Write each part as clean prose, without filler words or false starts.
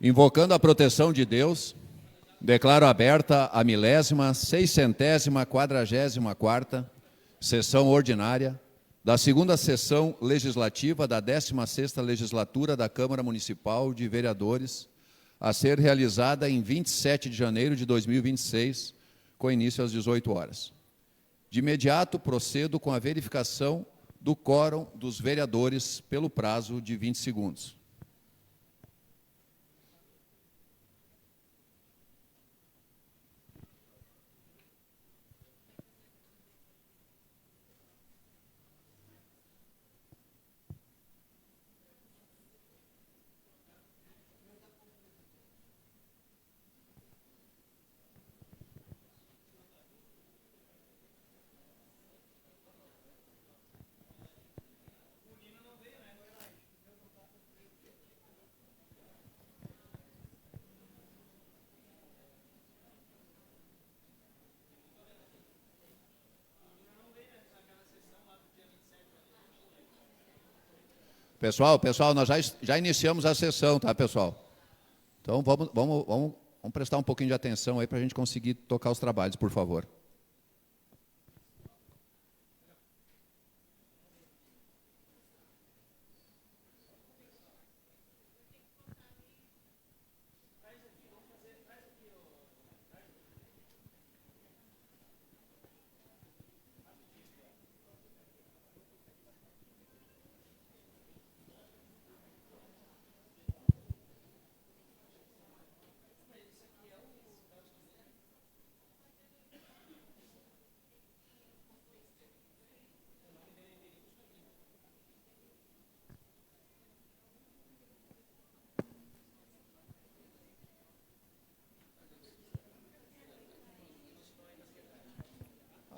Invocando a proteção de Deus, declaro aberta a 1644ª sessão ordinária da segunda sessão legislativa da 16ª legislatura da Câmara Municipal de Vereadores, a ser realizada em 27 de janeiro de 2026, com início às 18 horas. De imediato, procedo com a verificação do quórum dos vereadores pelo prazo de 20 segundos. Pessoal, nós já iniciamos a sessão, tá, pessoal? Então, vamos prestar um pouquinho de atenção aí para a gente conseguir tocar os trabalhos, por favor.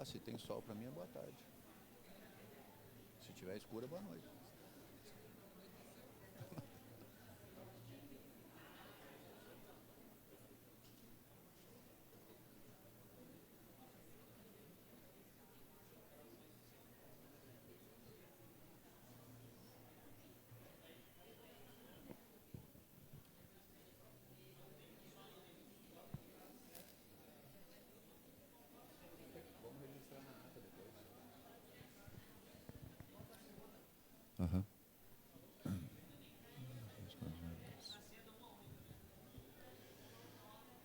Se tem sol para mim, é boa tarde. Se tiver escuro, é boa noite. Uhum.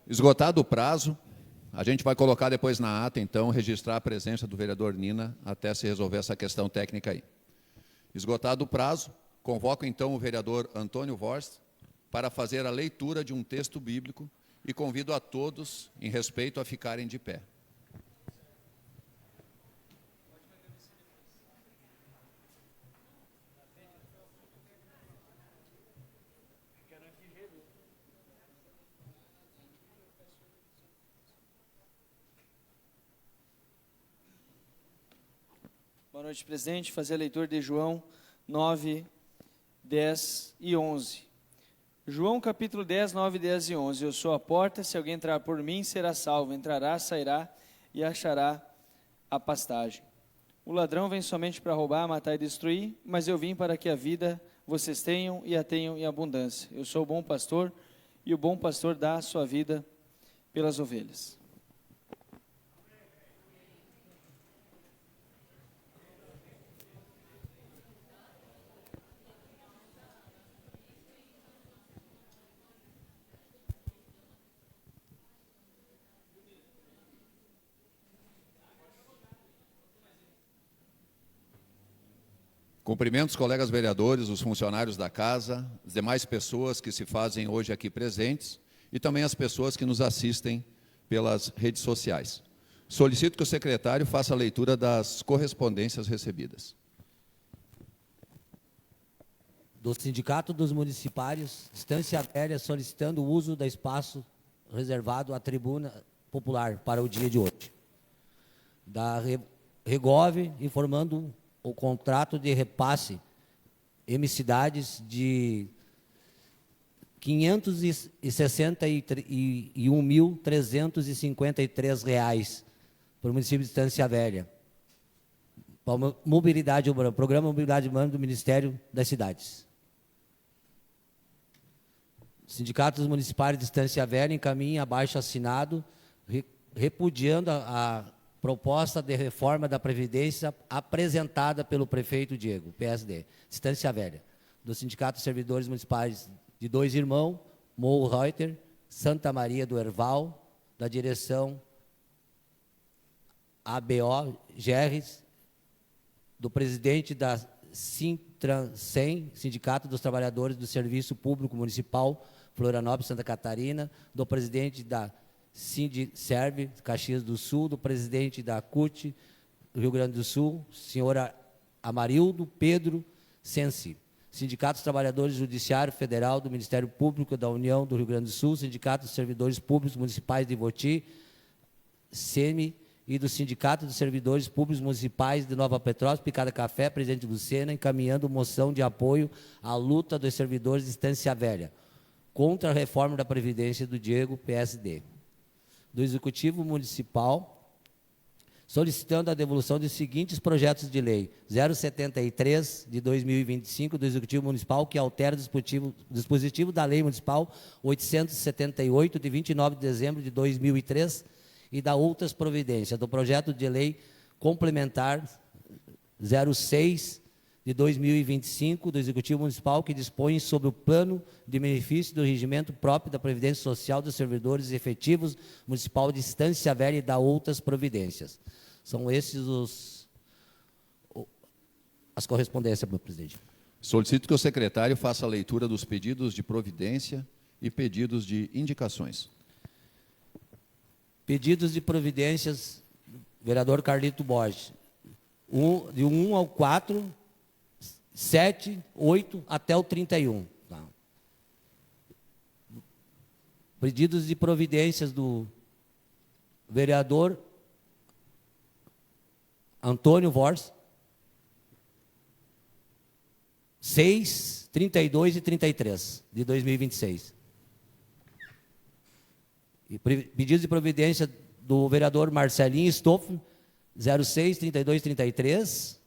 Esgotado o prazo, a gente vai colocar depois na ata, então, registrar a presença do vereador Nina até se resolver essa questão técnica aí. Esgotado o prazo, convoco então o vereador Antônio Vorst para fazer a leitura de um texto bíblico e convido a todos, em respeito, a ficarem de pé. Boa noite, presidente. Fazer a leitura de João 9, 10 e 11. João capítulo 10, 9, 10 e 11. Eu sou a porta, se alguém entrar por mim, será salvo. Entrará, sairá e achará a pastagem. O ladrão vem somente para roubar, matar e destruir, mas eu vim para que a vida vocês tenham e a tenham em abundância. Eu sou o bom pastor e o bom pastor dá a sua vida pelas ovelhas. Cumprimento os colegas vereadores, os funcionários da casa, as demais pessoas que se fazem hoje aqui presentes e também as pessoas que nos assistem pelas redes sociais. Solicito que o secretário faça a leitura das correspondências recebidas. Do Sindicato dos Municipários, Estância Velha, solicitando o uso do espaço reservado à tribuna popular para o dia de hoje. Da Regov, informando o contrato de repasse emicidades de R$ 561.353 para o município de Estância Velha, para mobilidade urbana, Programa Mobilidade Urbana do Ministério das Cidades. Sindicatos Municipais de Estância Velha encaminha abaixo assinado, repudiando a proposta de reforma da Previdência apresentada pelo prefeito Diego, PSD, Estância Velha, do Sindicato de Servidores Municipais de Dois Irmãos, Morro Reuter, Santa Maria do Herval, da direção ABO, Gerres, do presidente da Sintransem, Sindicato dos Trabalhadores do Serviço Público Municipal, Florianópolis, Santa Catarina, do presidente da Sindiserve, Caxias do Sul, do presidente da CUT, Rio Grande do Sul, senhora Amarildo Pedro Sensi. Sindicato dos Trabalhadores Judiciário Federal do Ministério Público da União do Rio Grande do Sul, Sindicato dos Servidores Públicos Municipais de Ivoti, SEMI, e do Sindicato dos Servidores Públicos Municipais de Nova Petrópolis, Picada Café, presidente Lucena, encaminhando moção de apoio à luta dos servidores de Estância Velha, contra a reforma da Previdência do Diego, PSD. Do Executivo Municipal, solicitando a devolução dos seguintes projetos de lei: 073, de 2025, do Executivo Municipal, que altera o dispositivo da Lei Municipal 878, de 29 de dezembro de 2003, e da outras providências, do projeto de lei complementar 06, de 2025, do Executivo Municipal, que dispõe sobre o plano de benefício do regimento próprio da Previdência Social dos servidores efetivos municipal de Estância Velha e da outras providências. São esses as correspondências, meu presidente. Solicito que o secretário faça a leitura dos pedidos de providência e pedidos de indicações. Pedidos de providências, vereador Carlito Borges, de 1 ao 4, 7, 8 até o 31. Tá. Pedidos de providências do vereador Antônio Vors, 6, 32 e 33, de 2026. E pedidos de providência do vereador Marcelinho Stoff, 06, 32 e 33.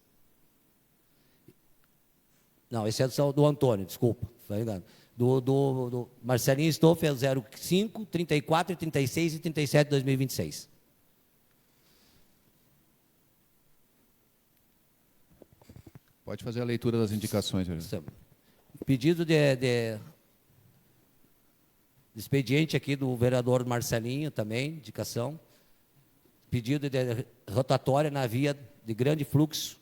Não, esse é do Antônio, desculpa, foi engano. Do Marcelinho Stoff é o 05, 34, 36 e 37 de 2026. Pode fazer a leitura das indicações, vereador. Pedido de expediente aqui do vereador Marcelinho também, indicação. Pedido de rotatória na via de grande fluxo.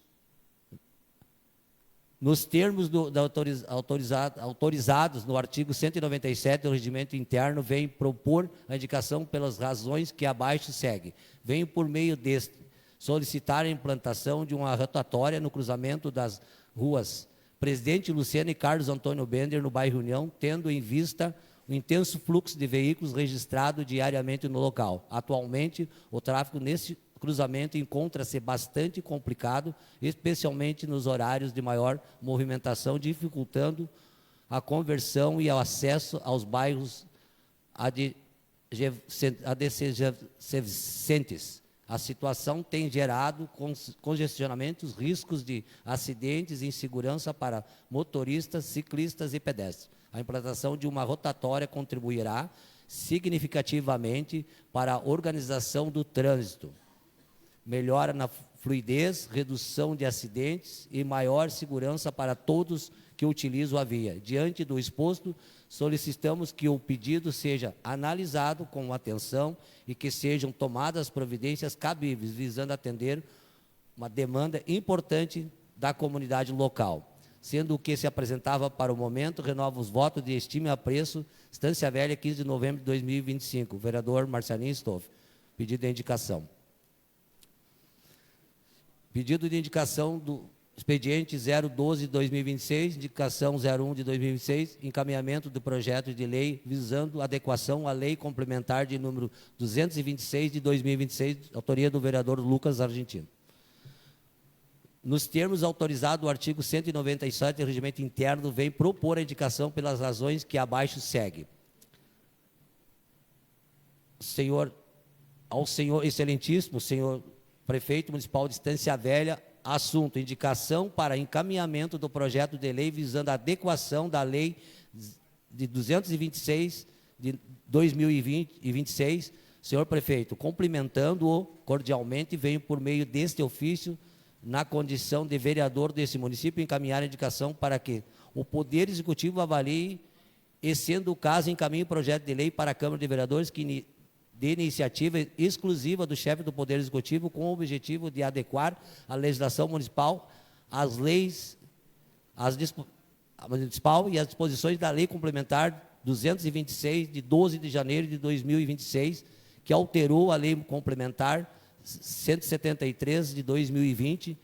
Nos termos autorizados no artigo 197 do Regimento Interno, vem propor a indicação pelas razões que abaixo segue. Venho, por meio deste, solicitar a implantação de uma rotatória no cruzamento das ruas Presidente Lucena e Carlos Antônio Bender, no bairro União, tendo em vista o intenso fluxo de veículos registrado diariamente no local. Atualmente, o tráfego nesse cruzamento encontra-se bastante complicado, especialmente nos horários de maior movimentação, dificultando a conversão e o acesso aos bairros adjacentes. A situação tem gerado congestionamentos, riscos de acidentes e insegurança para motoristas, ciclistas e pedestres. A implantação de uma rotatória contribuirá significativamente para a organização do trânsito, melhora na fluidez, redução de acidentes e maior segurança para todos que utilizam a via. Diante do exposto, solicitamos que o pedido seja analisado com atenção e que sejam tomadas providências cabíveis, visando atender uma demanda importante da comunidade local. Sendo o que se apresentava para o momento, renova os votos de estima e apreço, Estância Velha, 15 de novembro de 2025. Vereador Marcelinho Stoff. Pedido de indicação. Pedido de indicação do expediente 012 de 2026, indicação 01 de 2026, encaminhamento do projeto de lei visando adequação à lei complementar de número 226 de 2026, autoria do vereador Lucas Argentino. Nos termos autorizados do artigo 197 do Regimento Interno, vem propor a indicação pelas razões que abaixo segue. Ao senhor excelentíssimo, senhor prefeito municipal de Estância Velha, assunto: indicação para encaminhamento do projeto de lei visando a adequação da lei 226 de 2026, senhor prefeito, cumprimentando-o cordialmente, venho por meio deste ofício, na condição de vereador desse município, encaminhar a indicação para que o Poder Executivo avalie e, sendo o caso, encaminhe o projeto de lei para a Câmara de Vereadores de iniciativa exclusiva do chefe do Poder Executivo, com o objetivo de adequar a legislação municipal às leis, municipal e às disposições da Lei Complementar 226, de 12 de janeiro de 2026, que alterou a Lei Complementar 173 de 2020,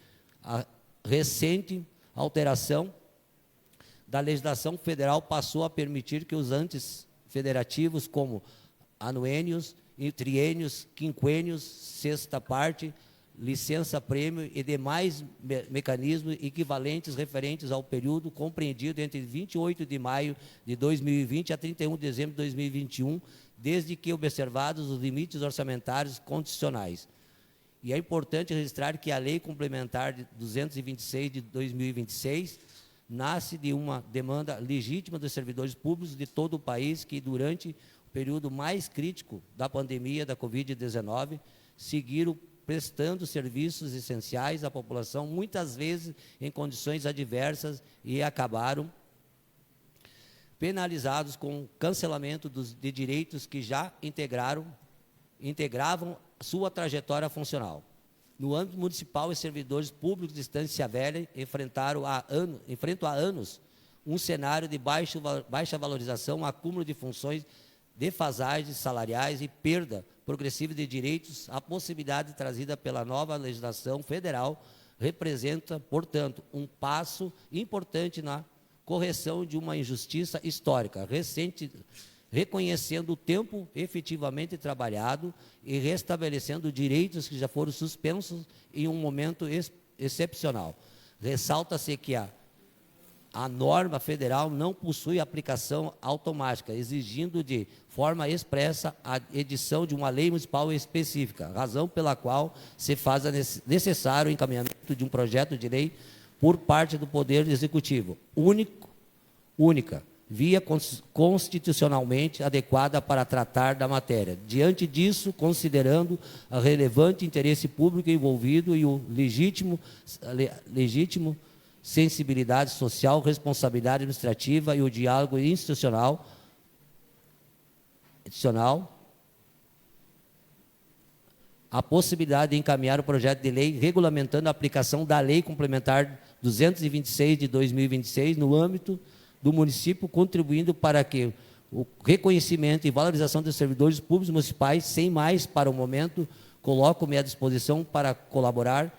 a recente alteração da legislação federal passou a permitir que os entes federativos, como anuênios, triênios, quinquênios, sexta parte, licença-prêmio e demais mecanismos equivalentes referentes ao período compreendido entre 28 de maio de 2020 a 31 de dezembro de 2021, desde que observados os limites orçamentários condicionais. E é importante registrar que a Lei Complementar de 226 de 2026 nasce de uma demanda legítima dos servidores públicos de todo o país que, durante o período mais crítico da pandemia da Covid-19, seguiram prestando serviços essenciais à população, muitas vezes em condições adversas, e acabaram penalizados com cancelamento de direitos que já integravam sua trajetória funcional. No âmbito municipal, os servidores públicos de Estância Velha enfrentam há anos um cenário de baixa valorização, acúmulo de funções, defasagens salariais e perda progressiva de direitos. A possibilidade trazida pela nova legislação federal representa, portanto, um passo importante na correção de uma injustiça histórica recente, reconhecendo o tempo efetivamente trabalhado e restabelecendo direitos que já foram suspensos em um momento excepcional. Ressalta-se que a norma federal não possui aplicação automática, exigindo de forma expressa a edição de uma lei municipal específica, razão pela qual se faz necessário o encaminhamento de um projeto de lei por parte do Poder Executivo, única, via constitucionalmente adequada para tratar da matéria. Diante disso, considerando o relevante interesse público envolvido e o legítimo sensibilidade social, responsabilidade administrativa e o diálogo institucional, a possibilidade de encaminhar o projeto de lei regulamentando a aplicação da Lei Complementar 226 de 2026 no âmbito do município, contribuindo para que o reconhecimento e valorização dos servidores públicos municipais. Sem mais, para o momento, coloco-me à disposição para colaborar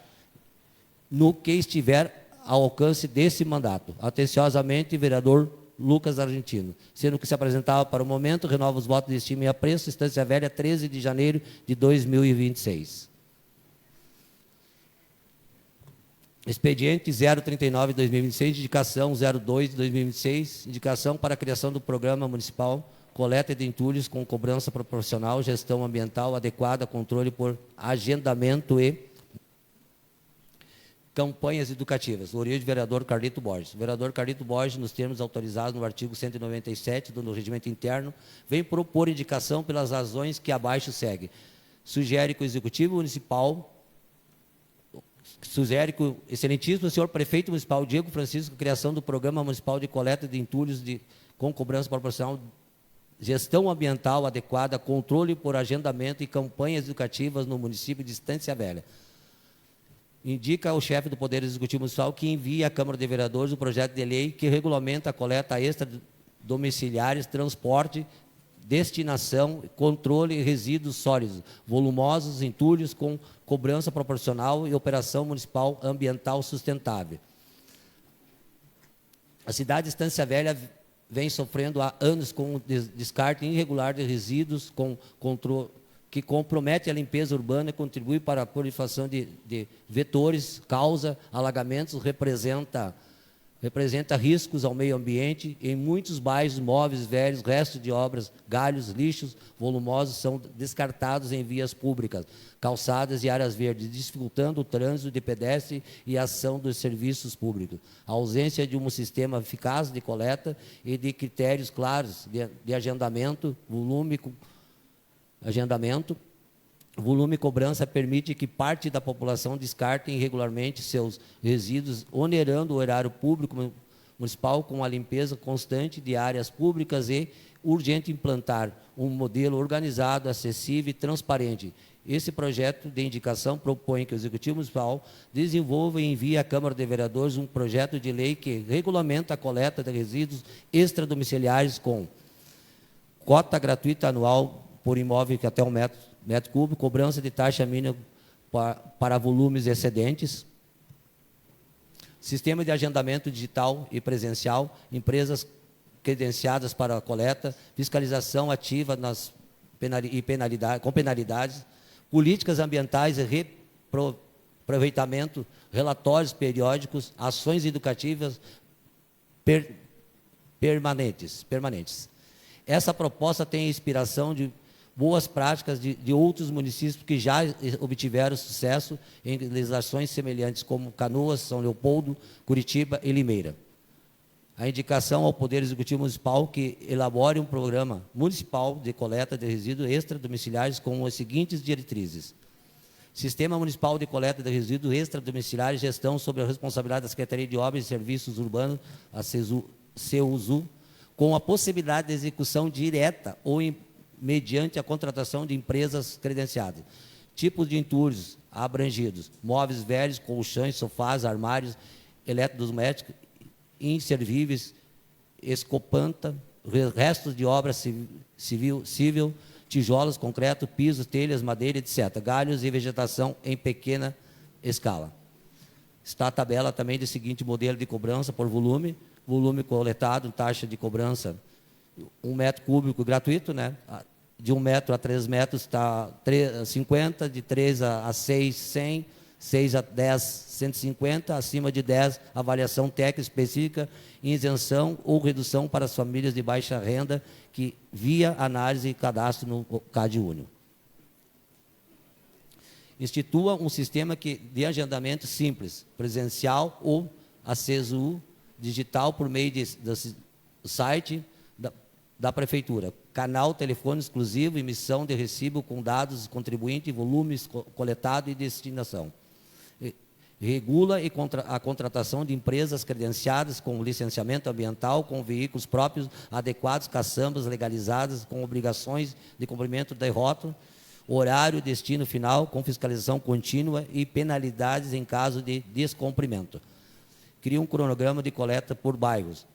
no que estiver ao alcance desse mandato. Atenciosamente, vereador Lucas Argentino. Sendo que se apresentava para o momento, renova os votos de estima e apreço, Estância Velha, 13 de janeiro de 2026. Expediente 039 de 2026, indicação 02 de 2026, indicação para a criação do Programa Municipal Coleta de Entulhos com cobrança proporcional, gestão ambiental adequada, controle por agendamento e campanhas educativas. Orelha de vereador Carlito Borges. O vereador Carlito Borges, nos termos autorizados no artigo 197 do regimento interno, vem propor indicação pelas razões que abaixo segue. Sugere que o Executivo Municipal sugere que o excelentíssimo senhor prefeito municipal Diego Francisco, criação do Programa Municipal de Coleta de Entulhos com cobrança proporcional, gestão ambiental adequada, controle por agendamento e campanhas educativas no município de Estância Velha. Indica ao chefe do Poder Executivo Municipal que envie à Câmara de Vereadores o projeto de lei que regulamenta a coleta extra domiciliares, transporte, destinação, controle de resíduos sólidos, volumosos, entulhos com cobrança proporcional e operação municipal ambiental sustentável. A cidade de Estância Velha vem sofrendo há anos com o descarte irregular de resíduos que compromete a limpeza urbana e contribui para a proliferação de vetores, causa alagamentos, representa representa riscos ao meio ambiente. Em muitos bairros, móveis velhos, restos de obras, galhos, lixos volumosos são descartados em vias públicas, calçadas e áreas verdes, dificultando o trânsito de pedestre e a ação dos serviços públicos. A ausência de um sistema eficaz de coleta e de critérios claros de agendamento, volume e cobrança permite que parte da população descarte irregularmente seus resíduos, onerando o erário público municipal com a limpeza constante de áreas públicas e urgente implantar um modelo organizado, acessível e transparente. Esse projeto de indicação propõe que o Executivo Municipal desenvolva e envie à Câmara de Vereadores um projeto de lei que regulamenta a coleta de resíduos extradomiciliares com cota gratuita anual por imóvel que até 1 metro cúbico, cobrança de taxa mínima para volumes excedentes, sistema de agendamento digital e presencial, empresas credenciadas para a coleta, fiscalização ativa com penalidades, políticas ambientais e reaproveitamento, relatórios periódicos, ações educativas permanentes. Essa proposta tem inspiração de boas práticas de outros municípios que já obtiveram sucesso em legislações semelhantes, como Canoas, São Leopoldo, Curitiba e Limeira. A indicação ao Poder Executivo Municipal que elabore um programa municipal de coleta de resíduos extradomiciliares com as seguintes diretrizes: Sistema Municipal de Coleta de Resíduos Extradomiciliares, gestão sob a responsabilidade da Secretaria de Obras e Serviços Urbanos, a CEUSU, com a possibilidade de execução direta ou mediante a contratação de empresas credenciadas. Tipos de entulhos abrangidos: móveis velhos, colchões, sofás, armários, eletrodomésticos inservíveis, escopanta, restos de obra civil, tijolos, concreto, pisos, telhas, madeira, etc. Galhos e vegetação em pequena escala. Está a tabela também do seguinte modelo de cobrança por volume coletado, taxa de cobrança 1 metro cúbico gratuito, né? De 1 metro a 3 metros está 50, de 3 a 6, 100, 6 a 10, 150, acima de 10, avaliação técnica específica, isenção ou redução para as famílias de baixa renda, que via análise e cadastro no CAD único. Institua um sistema de agendamento simples, presencial ou acesso digital por meio do site da Prefeitura. Canal telefone exclusivo, emissão de recibo com dados contribuinte, volumes coletado e destinação. Regula a contratação de empresas credenciadas com licenciamento ambiental, com veículos próprios adequados, caçambas legalizadas, com obrigações de cumprimento de rótulo, horário, destino final, com fiscalização contínua e penalidades em caso de descumprimento. Cria um cronograma de coleta por bairros,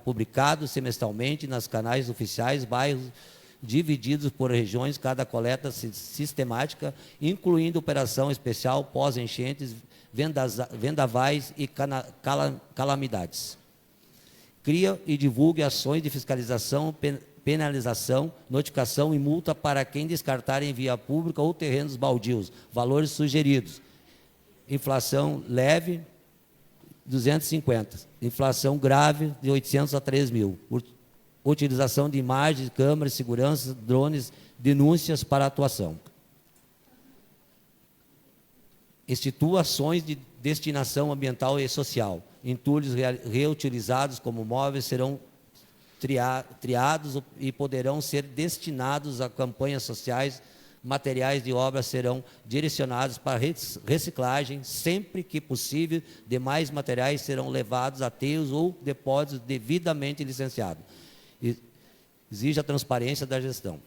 publicado semestralmente nas canais oficiais, bairros divididos por regiões, cada coleta sistemática, incluindo operação especial, pós-enchentes, vendavais e calamidades. Cria e divulgue ações de fiscalização, penalização, notificação e multa para quem descartar em via pública ou terrenos baldios. Valores sugeridos: inflação leve, 250. Inflação grave, de 800 a 3.000. Utilização de imagens, câmeras, segurança, drones, denúncias para atuação. Institui ações de destinação ambiental e social. Entulhos reutilizados como móveis serão triados e poderão ser destinados a campanhas sociais. Materiais de obra serão direcionados para reciclagem. Sempre que possível, demais materiais serão levados a aterros ou depósitos devidamente licenciados. Exige a transparência da gestão.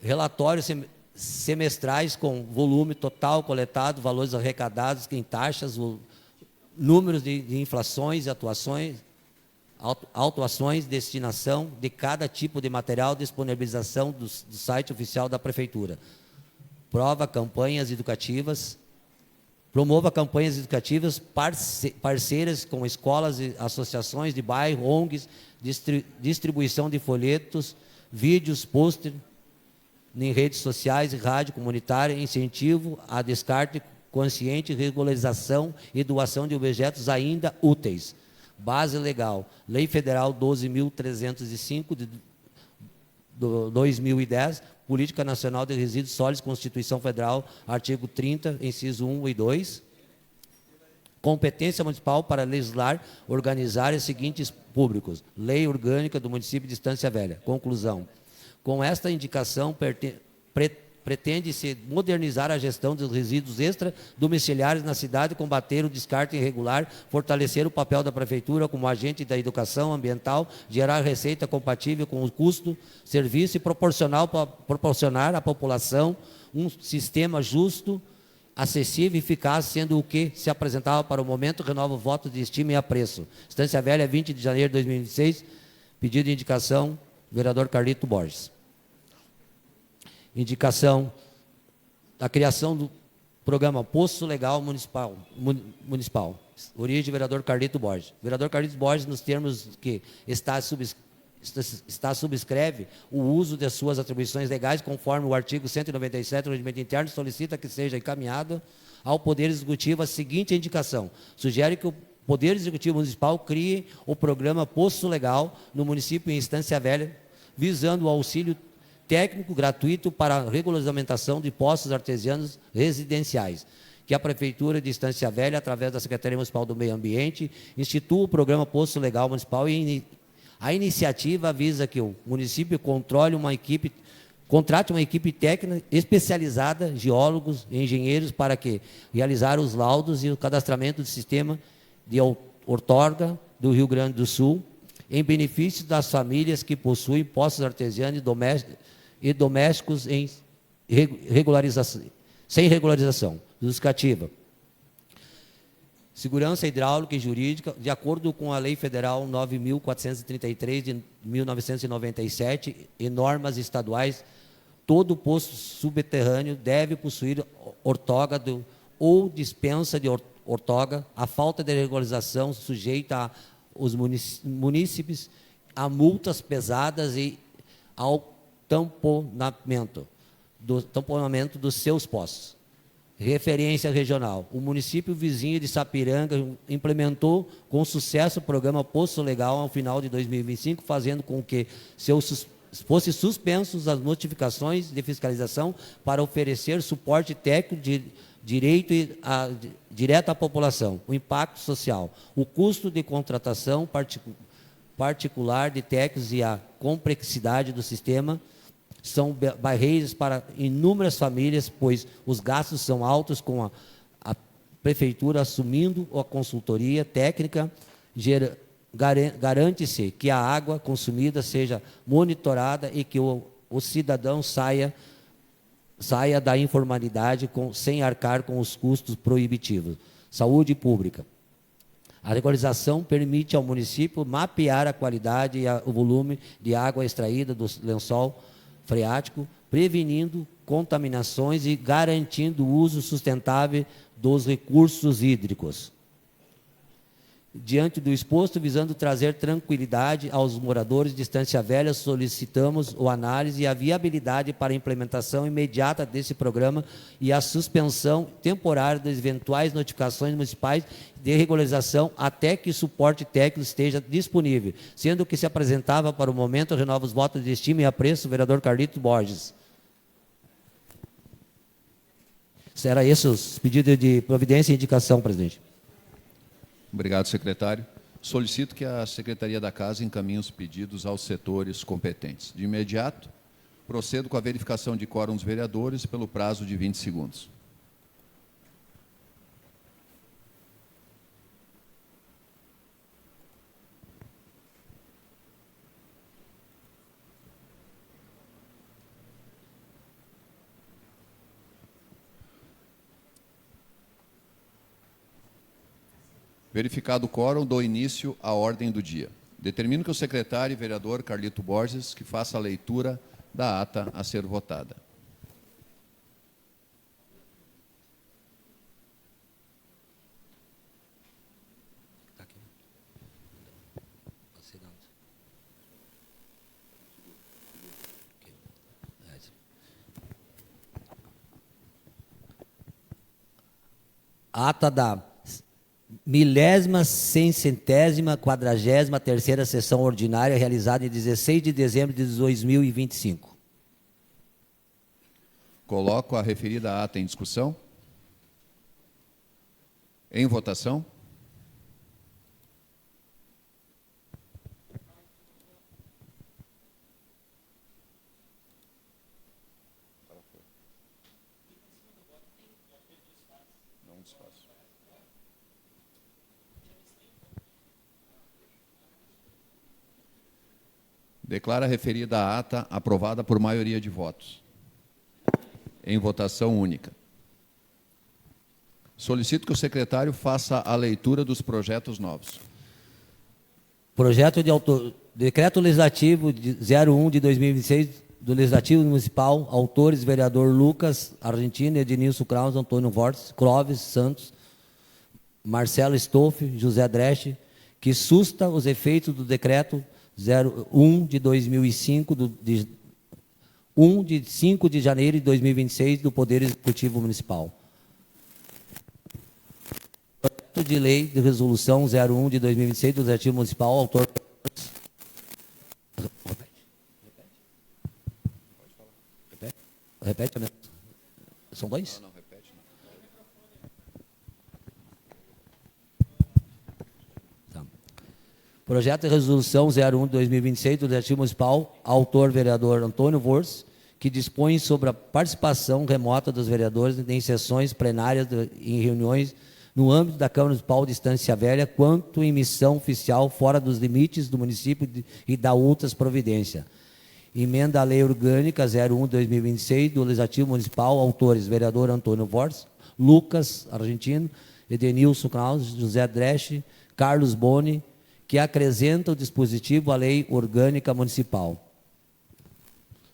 Relatórios semestrais com volume total coletado, valores arrecadados em taxas, números de inflações e autuações, destinação de cada tipo de material, disponibilização do site oficial da Prefeitura. Promova campanhas educativas parceiras com escolas e associações de bairro, ONGs, distribuição de folhetos, vídeos, pôster em redes sociais e rádio comunitária, incentivo a descarte consciente regularização e doação de objetos ainda úteis. Base legal, Lei Federal 12.305 de 2010, Política Nacional de Resíduos Sólidos, Constituição Federal, artigo 30, inciso 1 e 2. Competência municipal para legislar, organizar os seguintes públicos. Lei Orgânica do Município de Estância Velha. Conclusão. Com esta indicação, pretende-se modernizar a gestão dos resíduos extradomiciliares na cidade, combater o descarte irregular, fortalecer o papel da Prefeitura como agente da educação ambiental, gerar receita compatível com o custo, serviço e proporcionar à população um sistema justo, acessível e eficaz, sendo o que se apresentava para o momento, renova o voto de estima e apreço. Estância Velha, 20 de janeiro de 2026, pedido de indicação, vereador Carlito Borges. Indicação da criação do programa Poço Legal Municipal. Origem, vereador Carlito Borges. Vereador Carlito Borges, nos termos que subscreve o uso de suas atribuições legais, conforme o artigo 197 do Regimento Interno, solicita que seja encaminhado ao Poder Executivo a seguinte indicação. Sugere que o Poder Executivo Municipal crie o programa Poço Legal no município em Estância Velha, visando o auxílio técnico gratuito para a regulamentação de poços artesianos residenciais, que a Prefeitura de Estância Velha, através da Secretaria Municipal do Meio Ambiente, institua o programa Poço Legal Municipal e a iniciativa visa que o município contrate uma equipe técnica especializada, geólogos e engenheiros, para que realizar os laudos e o cadastramento do sistema de outorga do Rio Grande do Sul, em benefício das famílias que possuem poços artesianos e domésticos sem regularização. Justificativa. Segurança hidráulica e jurídica, de acordo com a Lei Federal 9.433 de 1997 e normas estaduais, todo poço subterrâneo deve possuir outorga ou dispensa de outorga. A falta de regularização sujeita os munícipes a multas pesadas e ao tamponamento dos seus poços. Referência regional. O município vizinho de Sapiranga implementou com sucesso o programa Poço Legal ao final de 2025, fazendo com que fossem suspensos as notificações de fiscalização para oferecer suporte técnico direto à população. O impacto social. O custo de contratação particular de técnicos e a complexidade do sistema são barreiras para inúmeras famílias, pois os gastos são altos, com a Prefeitura assumindo a consultoria técnica. Garante-se que a água consumida seja monitorada e que o cidadão saia da informalidade sem arcar com os custos proibitivos. Saúde pública. A regularização permite ao município mapear a qualidade e o volume de água extraída do lençol freático, prevenindo contaminações e garantindo o uso sustentável dos recursos hídricos. Diante do exposto, visando trazer tranquilidade aos moradores de Estância Velha, solicitamos a análise e a viabilidade para a implementação imediata desse programa e a suspensão temporária das eventuais notificações municipais de regularização até que suporte técnico esteja disponível, sendo que se apresentava para o momento, renova os votos de estima e apreço, vereador Carlito Borges. Será esse os pedidos de providência e indicação, presidente. Obrigado, secretário. Solicito que a Secretaria da Casa encaminhe os pedidos aos setores competentes. De imediato, procedo com a verificação de quórum dos vereadores pelo prazo de 20 segundos. Verificado o quórum, dou início à ordem do dia. Determino que o secretário e vereador Carlito Borges que faça a leitura da ata a ser votada. Ata da 1643ª sessão ordinária realizada em 16 de dezembro de 2025. Coloco a referida ata em discussão. Em votação. Declara a referida ata aprovada por maioria de votos. Em votação única. Solicito que o secretário faça a leitura dos projetos novos. Projeto de Decreto Legislativo 01 de 2026 do Legislativo Municipal, autores vereador Lucas Argentino, Ednilson Kraus, Antônio Vortes, Clóvis Santos, Marcelo Stoff, José Dresch, que susta os efeitos do Decreto 01 de 2005, de 5 de janeiro de 2026, do Poder Executivo Municipal. Projeto de Lei de Resolução 01 de 2026, do Legislativo Municipal, autor... Repete, né? São dois? Não, repete. Tá. Projeto de Resolução 01 de 2026 do Legislativo Municipal, autor vereador Antônio Vortes, que dispõe sobre a participação remota dos vereadores em sessões plenárias em reuniões no âmbito da Câmara Municipal de Estância Velha, quanto em missão oficial fora dos limites do município e da outras providências. Emenda à Lei Orgânica 01 de 2026 do Legislativo Municipal, autores vereador Antônio Vortes, Lucas Argentino, Ednilson Kraus, José Dresch, Carlos Boni, que acrescenta o dispositivo à Lei Orgânica Municipal.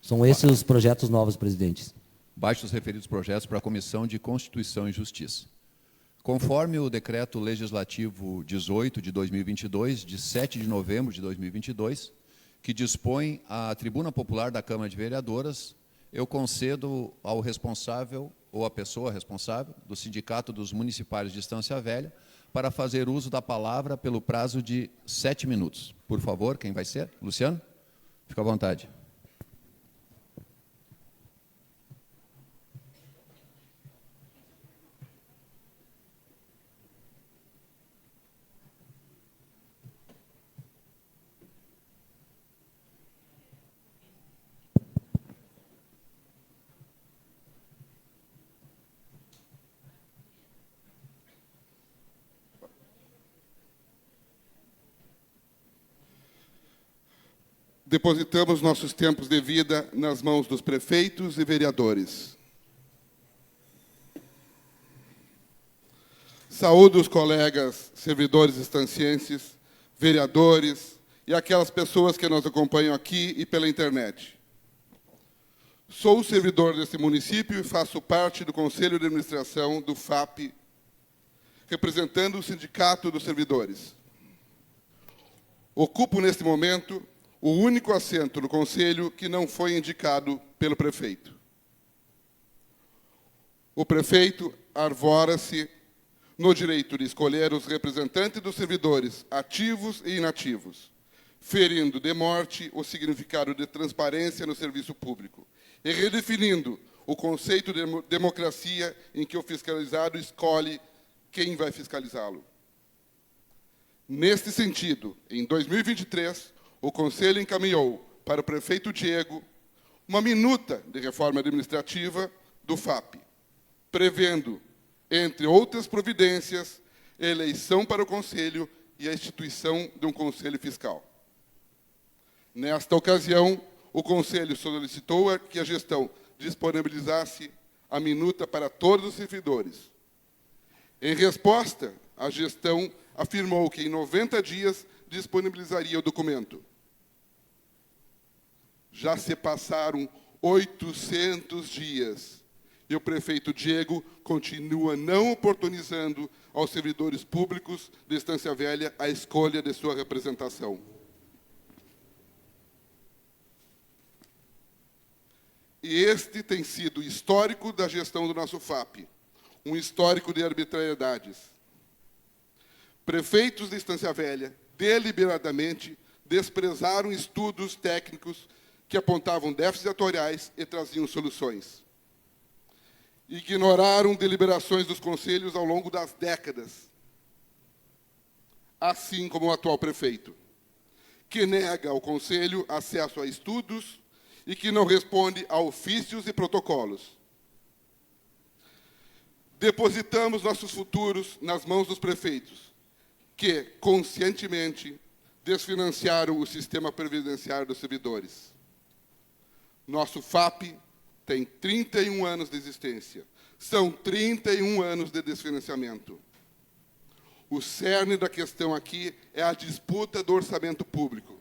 São esses os projetos novos, presidentes. Baixe os referidos projetos para a Comissão de Constituição e Justiça. Conforme o Decreto Legislativo 18 de 2022, de 7 de novembro de 2022, que dispõe a tribuna popular da Câmara de Vereadoras, eu concedo ao responsável ou à pessoa responsável do Sindicato dos Municipários de Estância Velha para fazer uso da palavra pelo prazo de 7 minutos. Por favor, quem vai ser? Luciano? Fica à vontade. Depositamos nossos tempos de vida nas mãos dos prefeitos e vereadores. Saúdo os colegas servidores estancienses, vereadores e aquelas pessoas que nos acompanham aqui e pela internet. Sou servidor deste município e faço parte do Conselho de Administração do FAP, representando o Sindicato dos Servidores. Ocupo, neste momento, o único assento no Conselho que não foi indicado pelo prefeito. O prefeito arvora-se no direito de escolher os representantes dos servidores ativos e inativos, ferindo de morte o significado de transparência no serviço público e redefinindo o conceito de democracia em que o fiscalizado escolhe quem vai fiscalizá-lo. Neste sentido, em 2023, o Conselho encaminhou para o prefeito Diego uma minuta de reforma administrativa do FAP, prevendo, entre outras providências, eleição para o Conselho e a instituição de um Conselho Fiscal. Nesta ocasião, o Conselho solicitou que a gestão disponibilizasse a minuta para todos os servidores. Em resposta, a gestão afirmou que em 90 dias disponibilizaria o documento. Já se passaram 800 dias e o prefeito Diego continua não oportunizando aos servidores públicos de Estância Velha a escolha de sua representação. E este tem sido o histórico da gestão do nosso FAP, um histórico de arbitrariedades. Prefeitos de Estância Velha, deliberadamente, desprezaram estudos técnicos que apontavam déficits atuariais e traziam soluções. Ignoraram deliberações dos conselhos ao longo das décadas, assim como o atual prefeito, que nega ao conselho acesso a estudos e que não responde a ofícios e protocolos. Depositamos nossos futuros nas mãos dos prefeitos, que, conscientemente, desfinanciaram o sistema previdenciário dos servidores. Nosso FAP tem 31 anos de existência. São 31 anos de desfinanciamento. O cerne da questão aqui é a disputa do orçamento público.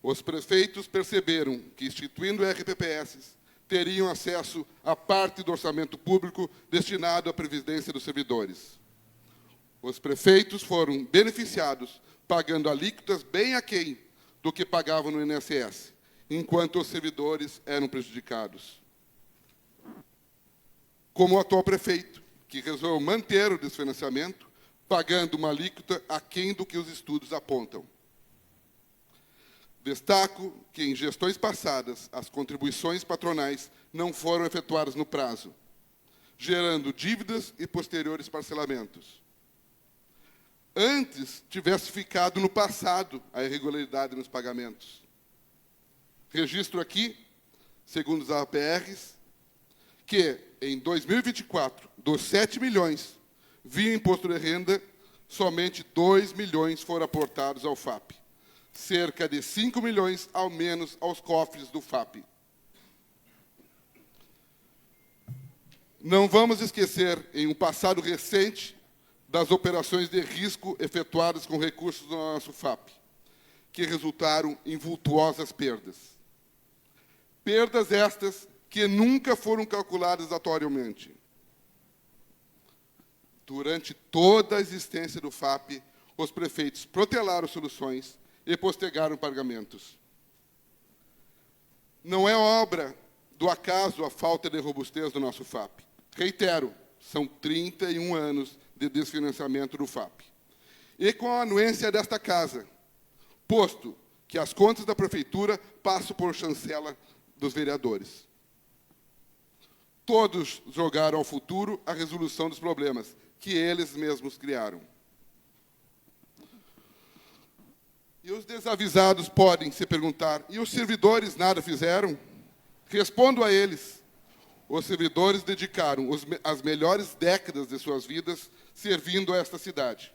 Os prefeitos perceberam que, instituindo RPPS, teriam acesso à parte do orçamento público destinado à previdência dos servidores. Os prefeitos foram beneficiados pagando alíquotas bem aquém do que pagavam no INSS, enquanto os servidores eram prejudicados. Como o atual prefeito, que resolveu manter o desfinanciamento, pagando uma alíquota aquém do que os estudos apontam. Destaco que, em gestões passadas, as contribuições patronais não foram efetuadas no prazo, gerando dívidas e posteriores parcelamentos. Antes, tivesse ficado no passado a irregularidade nos pagamentos. Registro aqui, segundo os APRs, que, em 2024, dos 7 milhões via imposto de renda, somente 2 milhões foram aportados ao FAP. Cerca de 5 milhões, ao menos, aos cofres do FAP. Não vamos esquecer, em um passado recente, das operações de risco efetuadas com recursos do nosso FAP, que resultaram em vultuosas perdas. Perdas estas que nunca foram calculadas atuarialmente. Durante toda a existência do FAP, os prefeitos protelaram soluções e postergaram pagamentos. Não é obra do acaso a falta de robustez do nosso FAP. Reitero, são 31 anos de desfinanciamento do FAP. E com a anuência desta casa, posto que as contas da prefeitura passam por chancela dos vereadores. Todos jogaram ao futuro a resolução dos problemas que eles mesmos criaram. E os desavisados podem se perguntar, e os servidores nada fizeram? Respondo a eles. Os servidores dedicaram as melhores décadas de suas vidas servindo a esta cidade.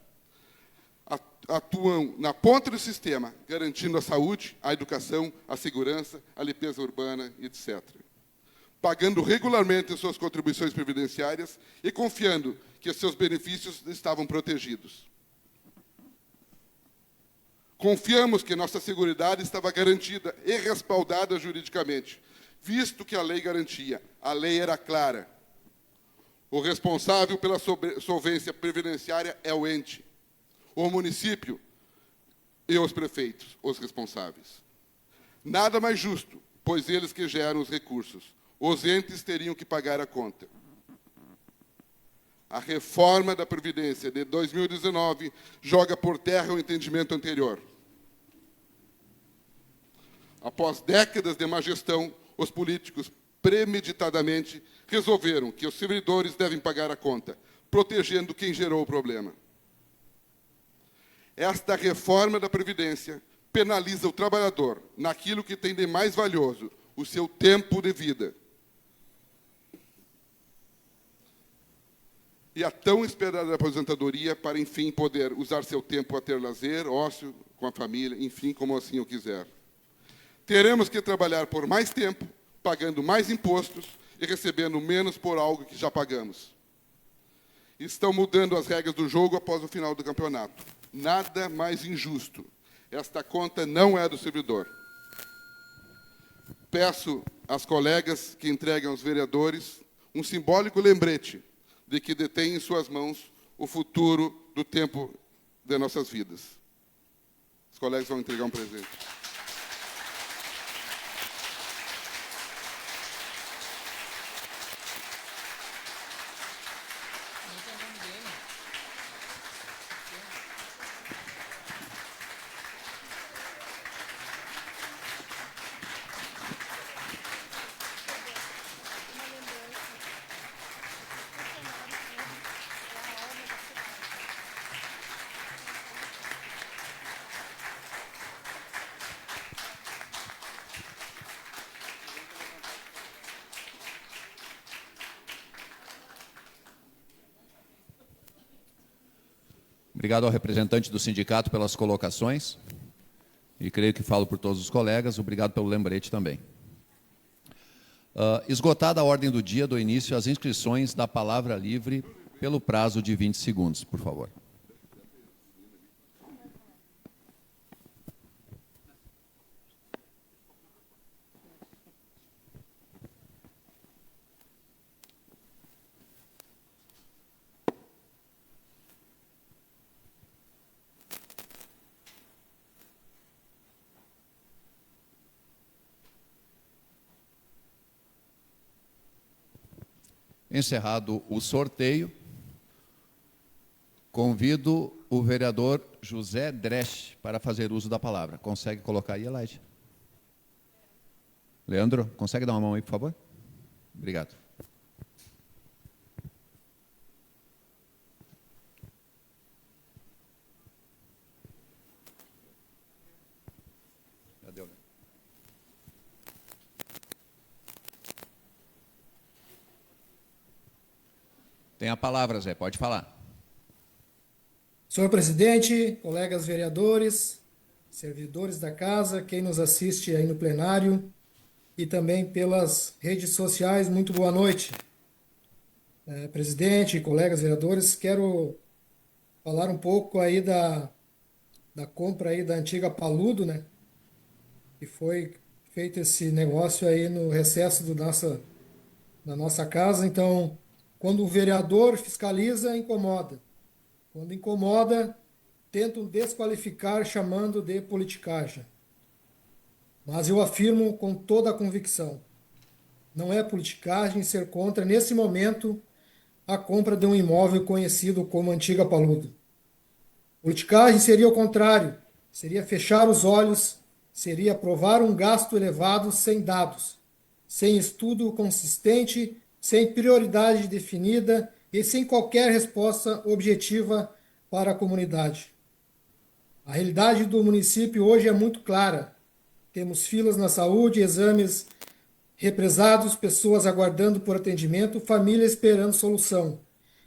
Atuam na ponta do sistema, garantindo a saúde, a educação, a segurança, a limpeza urbana, etc. Pagando regularmente suas contribuições previdenciárias e confiando que seus benefícios estavam protegidos. Confiamos que nossa seguridade estava garantida e respaldada juridicamente, visto que a lei garantia. A lei era clara. O responsável pela solvência previdenciária é o ente, o município e os prefeitos, os responsáveis. Nada mais justo, pois eles que geram os recursos. Os entes teriam que pagar a conta. A reforma da Previdência de 2019 joga por terra o entendimento anterior. Após décadas de má gestão, os políticos premeditadamente resolveram que os servidores devem pagar a conta, protegendo quem gerou o problema. Esta reforma da Previdência penaliza o trabalhador naquilo que tem de mais valioso, o seu tempo de vida. E a tão esperada aposentadoria para, enfim, poder usar seu tempo a ter lazer, ócio, com a família, enfim, como assim eu quiser. Teremos que trabalhar por mais tempo, pagando mais impostos e recebendo menos por algo que já pagamos. Estão mudando as regras do jogo após o final do campeonato. Nada mais injusto. Esta conta não é do servidor. Peço às colegas que entreguem aos vereadores um simbólico lembrete de que detém em suas mãos o futuro do tempo de nossas vidas. Os colegas vão entregar um presente. Obrigado ao representante do sindicato pelas colocações. E creio que falo por todos os colegas. Obrigado pelo lembrete também. Esgotada a ordem do dia, dou início às inscrições da palavra livre pelo prazo de 20 segundos, por favor. Encerrado o sorteio, convido o vereador José Dresch para fazer uso da palavra. Consegue colocar aí, Elaide? Leandro, consegue dar uma mão aí, por favor? Obrigado. Cadê o Leandro? Tem a palavra, Zé, pode falar. Senhor presidente, colegas vereadores, servidores da casa, quem nos assiste aí no plenário e também pelas redes sociais, muito boa noite. Presidente, colegas vereadores, quero falar um pouco aí da compra aí da antiga Paludo, né? Que foi feito esse negócio aí no recesso da nossa casa. Então, quando o vereador fiscaliza, incomoda. Quando incomoda, tentam desqualificar chamando de politicagem. Mas eu afirmo com toda a convicção, não é politicagem ser contra, nesse momento, a compra de um imóvel conhecido como Antiga Paludo. Politicagem seria o contrário, seria fechar os olhos, seria aprovar um gasto elevado sem dados, sem estudo consistente, sem prioridade definida e sem qualquer resposta objetiva para a comunidade. A realidade do município hoje é muito clara. Temos filas na saúde, exames represados, pessoas aguardando por atendimento, famílias esperando solução.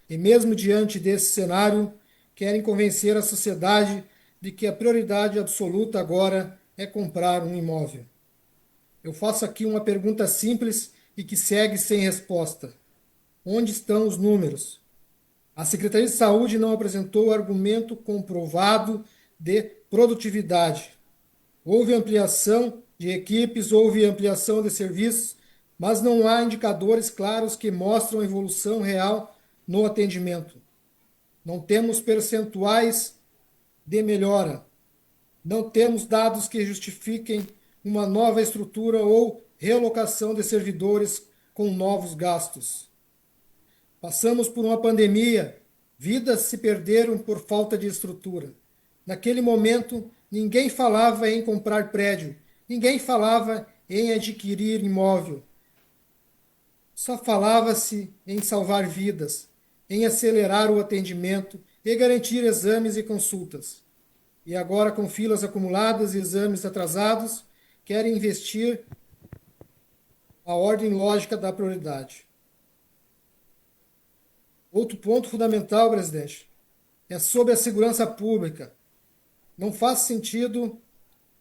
E mesmo diante desse cenário, querem convencer a sociedade de que a prioridade absoluta agora é comprar um imóvel. Eu faço aqui uma pergunta simples e que segue sem resposta. Onde estão os números? A Secretaria de Saúde não apresentou argumento comprovado de produtividade. Houve ampliação de equipes, houve ampliação de serviços, mas não há indicadores claros que mostram a evolução real no atendimento. Não temos percentuais de melhora. Não temos dados que justifiquem uma nova estrutura ou realocação de servidores com novos gastos. Passamos por uma pandemia, vidas se perderam por falta de estrutura. Naquele momento, ninguém falava em comprar prédio, ninguém falava em adquirir imóvel. Só falava-se em salvar vidas, em acelerar o atendimento e garantir exames e consultas. E agora, com filas acumuladas e exames atrasados, querem investir a ordem lógica da prioridade. Outro ponto fundamental, presidente, é sobre a segurança pública. Não faz sentido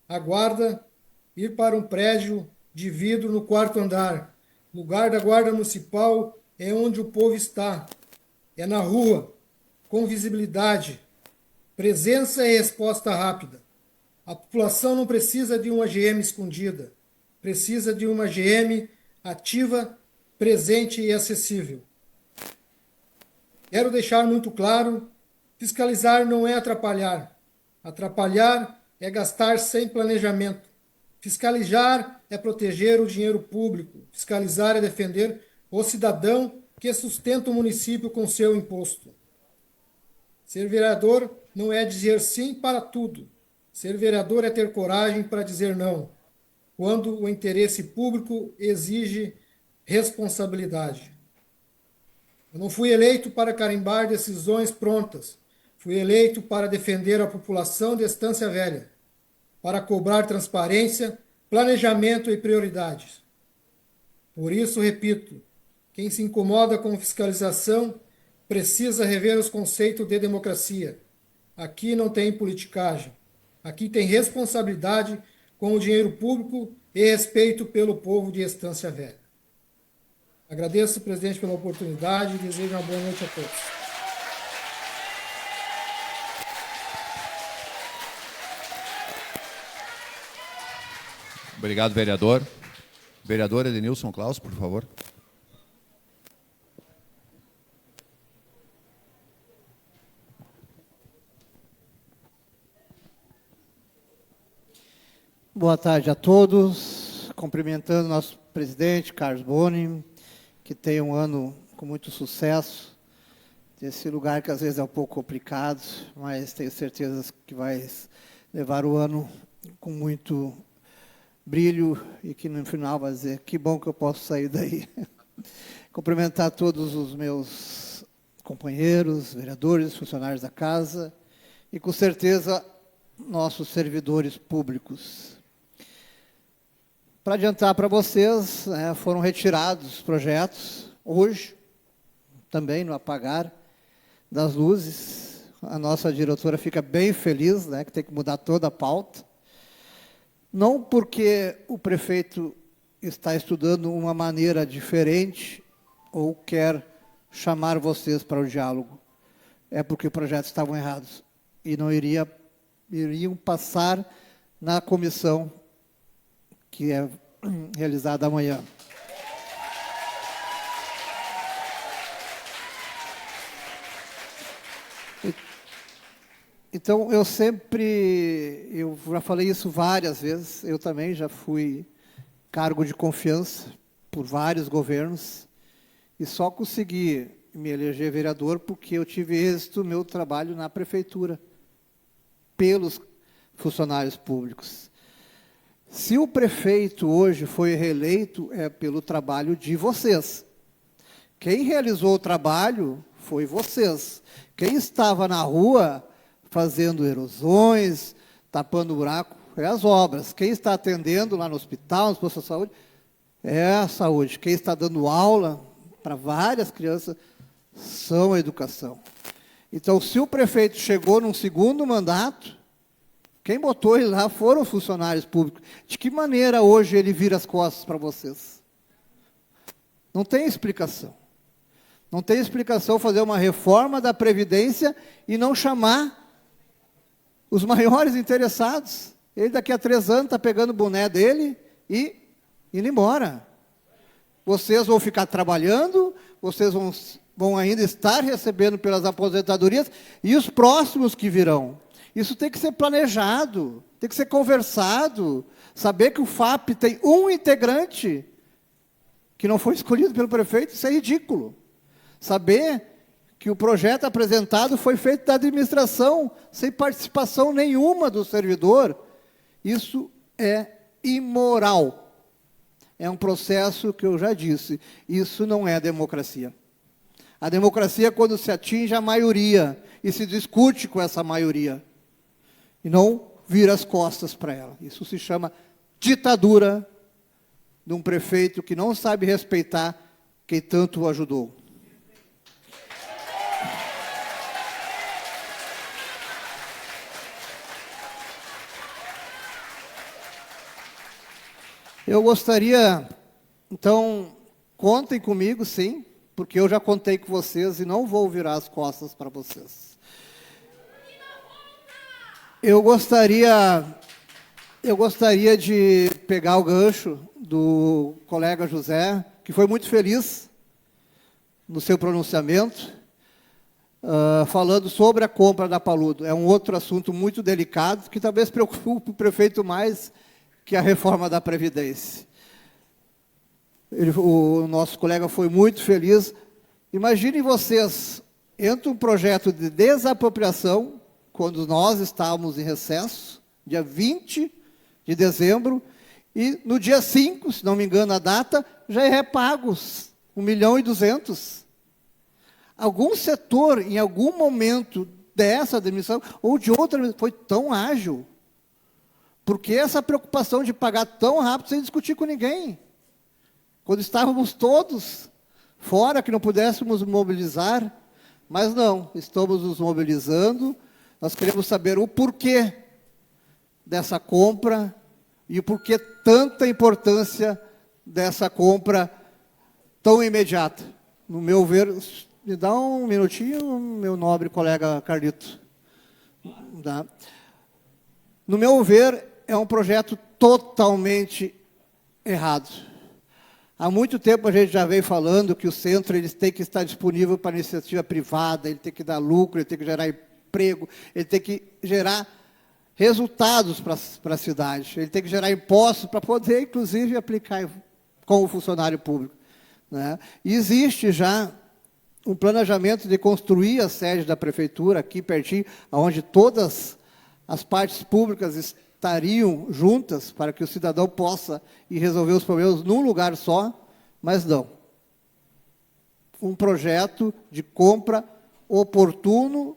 a guarda ir para um prédio de vidro no 4º andar. O lugar da guarda municipal é onde o povo está. É na rua, com visibilidade, presença e resposta rápida. A população não precisa de uma GM escondida. Precisa de uma GM ativa, presente e acessível. Quero deixar muito claro, fiscalizar não é atrapalhar. Atrapalhar é gastar sem planejamento. Fiscalizar é proteger o dinheiro público. Fiscalizar é defender o cidadão que sustenta o município com seu imposto. Ser vereador não é dizer sim para tudo. Ser vereador é ter coragem para dizer não, quando o interesse público exige responsabilidade. Eu não fui eleito para carimbar decisões prontas. Fui eleito para defender a população de Estância Velha, para cobrar transparência, planejamento e prioridades. Por isso, repito, quem se incomoda com fiscalização precisa rever os conceitos de democracia. Aqui não tem politicagem. Aqui tem responsabilidade com o dinheiro público e respeito pelo povo de Estância Velha. Agradeço, presidente, pela oportunidade e desejo uma boa noite a todos. Obrigado, vereador. Vereador Edenilson Klaus, por favor. Boa tarde a todos. Cumprimentando nosso presidente, Carlos Boni, que tem um ano com muito sucesso. Desse lugar que às vezes é um pouco complicado, mas tenho certeza que vai levar o ano com muito brilho e que no final vai dizer, que bom que eu posso sair daí. Cumprimentar todos os meus companheiros, vereadores, funcionários da casa e, com certeza, nossos servidores públicos. Para adiantar para vocês, foram retirados os projetos hoje, também no apagar das luzes. A nossa diretora fica bem feliz, que tem que mudar toda a pauta. Não porque o prefeito está estudando uma maneira diferente ou quer chamar vocês para o diálogo. É porque os projetos estavam errados e não iriam passar na comissão que é realizada amanhã. Então, eu já falei isso várias vezes, eu também já fui cargo de confiança por vários governos e só consegui me eleger vereador porque eu tive êxito no meu trabalho na prefeitura, pelos funcionários públicos. Se o prefeito hoje foi reeleito, é pelo trabalho de vocês. Quem realizou o trabalho foi vocês. Quem estava na rua fazendo erosões, tapando buraco, é as obras. Quem está atendendo lá no hospital, no posto de saúde, é a saúde. Quem está dando aula para várias crianças são a educação. Então, se o prefeito chegou num segundo mandato, quem botou ele lá foram os funcionários públicos. De que maneira hoje ele vira as costas para vocês? Não tem explicação. Não tem explicação fazer uma reforma da Previdência e não chamar os maiores interessados. Ele daqui a 3 anos está pegando o boné dele e indo embora. Vocês vão ficar trabalhando, vocês vão ainda estar recebendo pelas aposentadorias e os próximos que virão. Isso tem que ser planejado, tem que ser conversado. Saber que o FAP tem um integrante que não foi escolhido pelo prefeito, isso é ridículo. Saber que o projeto apresentado foi feito da administração, sem participação nenhuma do servidor, isso é imoral. É um processo que eu já disse, isso não é democracia. A democracia é quando se atinge a maioria e se discute com essa maioria. E não vira as costas para ela. Isso se chama ditadura de um prefeito que não sabe respeitar quem tanto o ajudou. Eu gostaria, então, contem comigo, sim, porque eu já contei com vocês e não vou virar as costas para vocês. Eu gostaria de pegar o gancho do colega José, que foi muito feliz no seu pronunciamento, falando sobre a compra da Paludo. É um outro assunto muito delicado, que talvez preocupe o prefeito mais que a reforma da Previdência. O nosso colega foi muito feliz. Imaginem vocês, entra um projeto de desapropriação, quando nós estávamos em recesso, dia 20 de dezembro, e no dia 5, se não me engano a data, já é repagos, 1.200.000. Algum setor, em algum momento dessa demissão, ou de outra, foi tão ágil. Por que essa preocupação de pagar tão rápido sem discutir com ninguém? Quando estávamos todos fora, que não pudéssemos mobilizar, mas não, estamos nos mobilizando, Nós queremos saber o porquê dessa compra e o porquê tanta importância dessa compra tão imediata. No meu ver, me dá um minutinho, meu nobre colega Carlito. Tá? No meu ver, é um projeto totalmente errado. Há muito tempo a gente já vem falando que o centro ele tem que estar disponível para a iniciativa privada, ele tem que dar lucro, ele tem que gerar emprego, ele tem que gerar resultados para a cidade, ele tem que gerar impostos para poder, inclusive, aplicar com o funcionário público. Né? E existe já um planejamento de construir a sede da prefeitura aqui pertinho, onde todas as partes públicas estariam juntas para que o cidadão possa ir resolver os problemas num lugar só, mas não. Um projeto de compra oportuno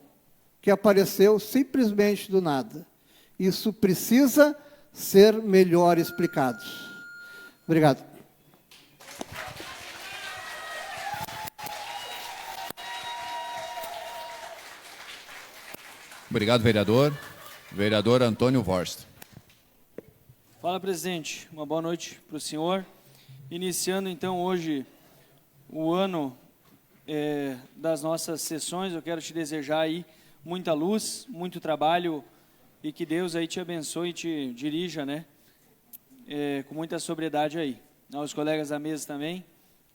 que apareceu simplesmente do nada. Isso precisa ser melhor explicado. Obrigado. Obrigado, vereador. Vereador Antônio Vorst. Fala, presidente. Uma boa noite para o senhor. Iniciando, então, hoje o ano das nossas sessões, eu quero te desejar aí muita luz, muito trabalho e que Deus aí te abençoe e te dirija, né? Com muita sobriedade aí. Aos colegas da mesa também,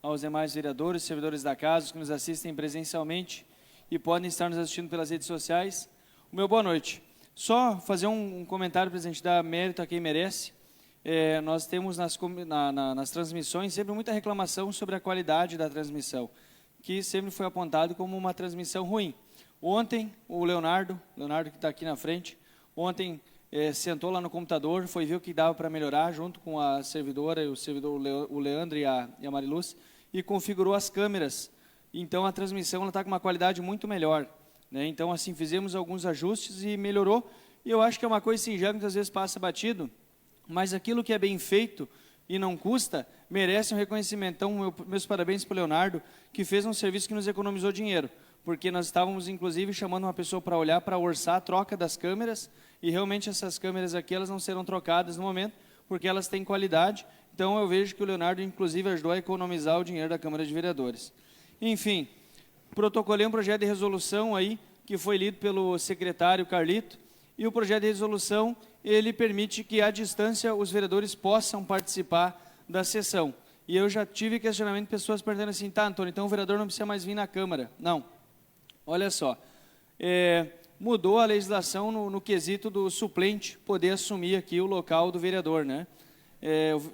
aos demais vereadores, servidores da casa, os que nos assistem presencialmente e podem estar nos assistindo pelas redes sociais. O meu boa noite. Só fazer um comentário, presidente, dar mérito a quem merece. Nós temos nas transmissões sempre muita reclamação sobre a qualidade da transmissão, que sempre foi apontado como uma transmissão ruim. Ontem, o Leonardo que está aqui na frente, ontem sentou lá no computador, foi ver o que dava para melhorar, junto com a servidora, o Leandro e a Mariluz, e configurou as câmeras. Então, a transmissão está com uma qualidade muito melhor. Né? Então, assim, fizemos alguns ajustes e melhorou. E eu acho que é uma coisa singela que às vezes passa batido, mas aquilo que é bem feito e não custa, merece um reconhecimento. Então, meus parabéns para o Leonardo, que fez um serviço que nos economizou dinheiro, porque nós estávamos, inclusive, chamando uma pessoa para olhar, para orçar a troca das câmeras, e realmente essas câmeras aqui, elas não serão trocadas no momento, porque elas têm qualidade. Então, eu vejo que o Leonardo, inclusive, ajudou a economizar o dinheiro da Câmara de Vereadores. Enfim, protocolei um projeto de resolução aí, que foi lido pelo secretário Carlito, e o projeto de resolução, ele permite que, à distância, os vereadores possam participar da sessão. E eu já tive questionamento de pessoas perguntando assim, tá, Antônio, então o vereador não precisa mais vir na Câmara. Não. Olha só, mudou a legislação no quesito do suplente poder assumir aqui o local do vereador, né?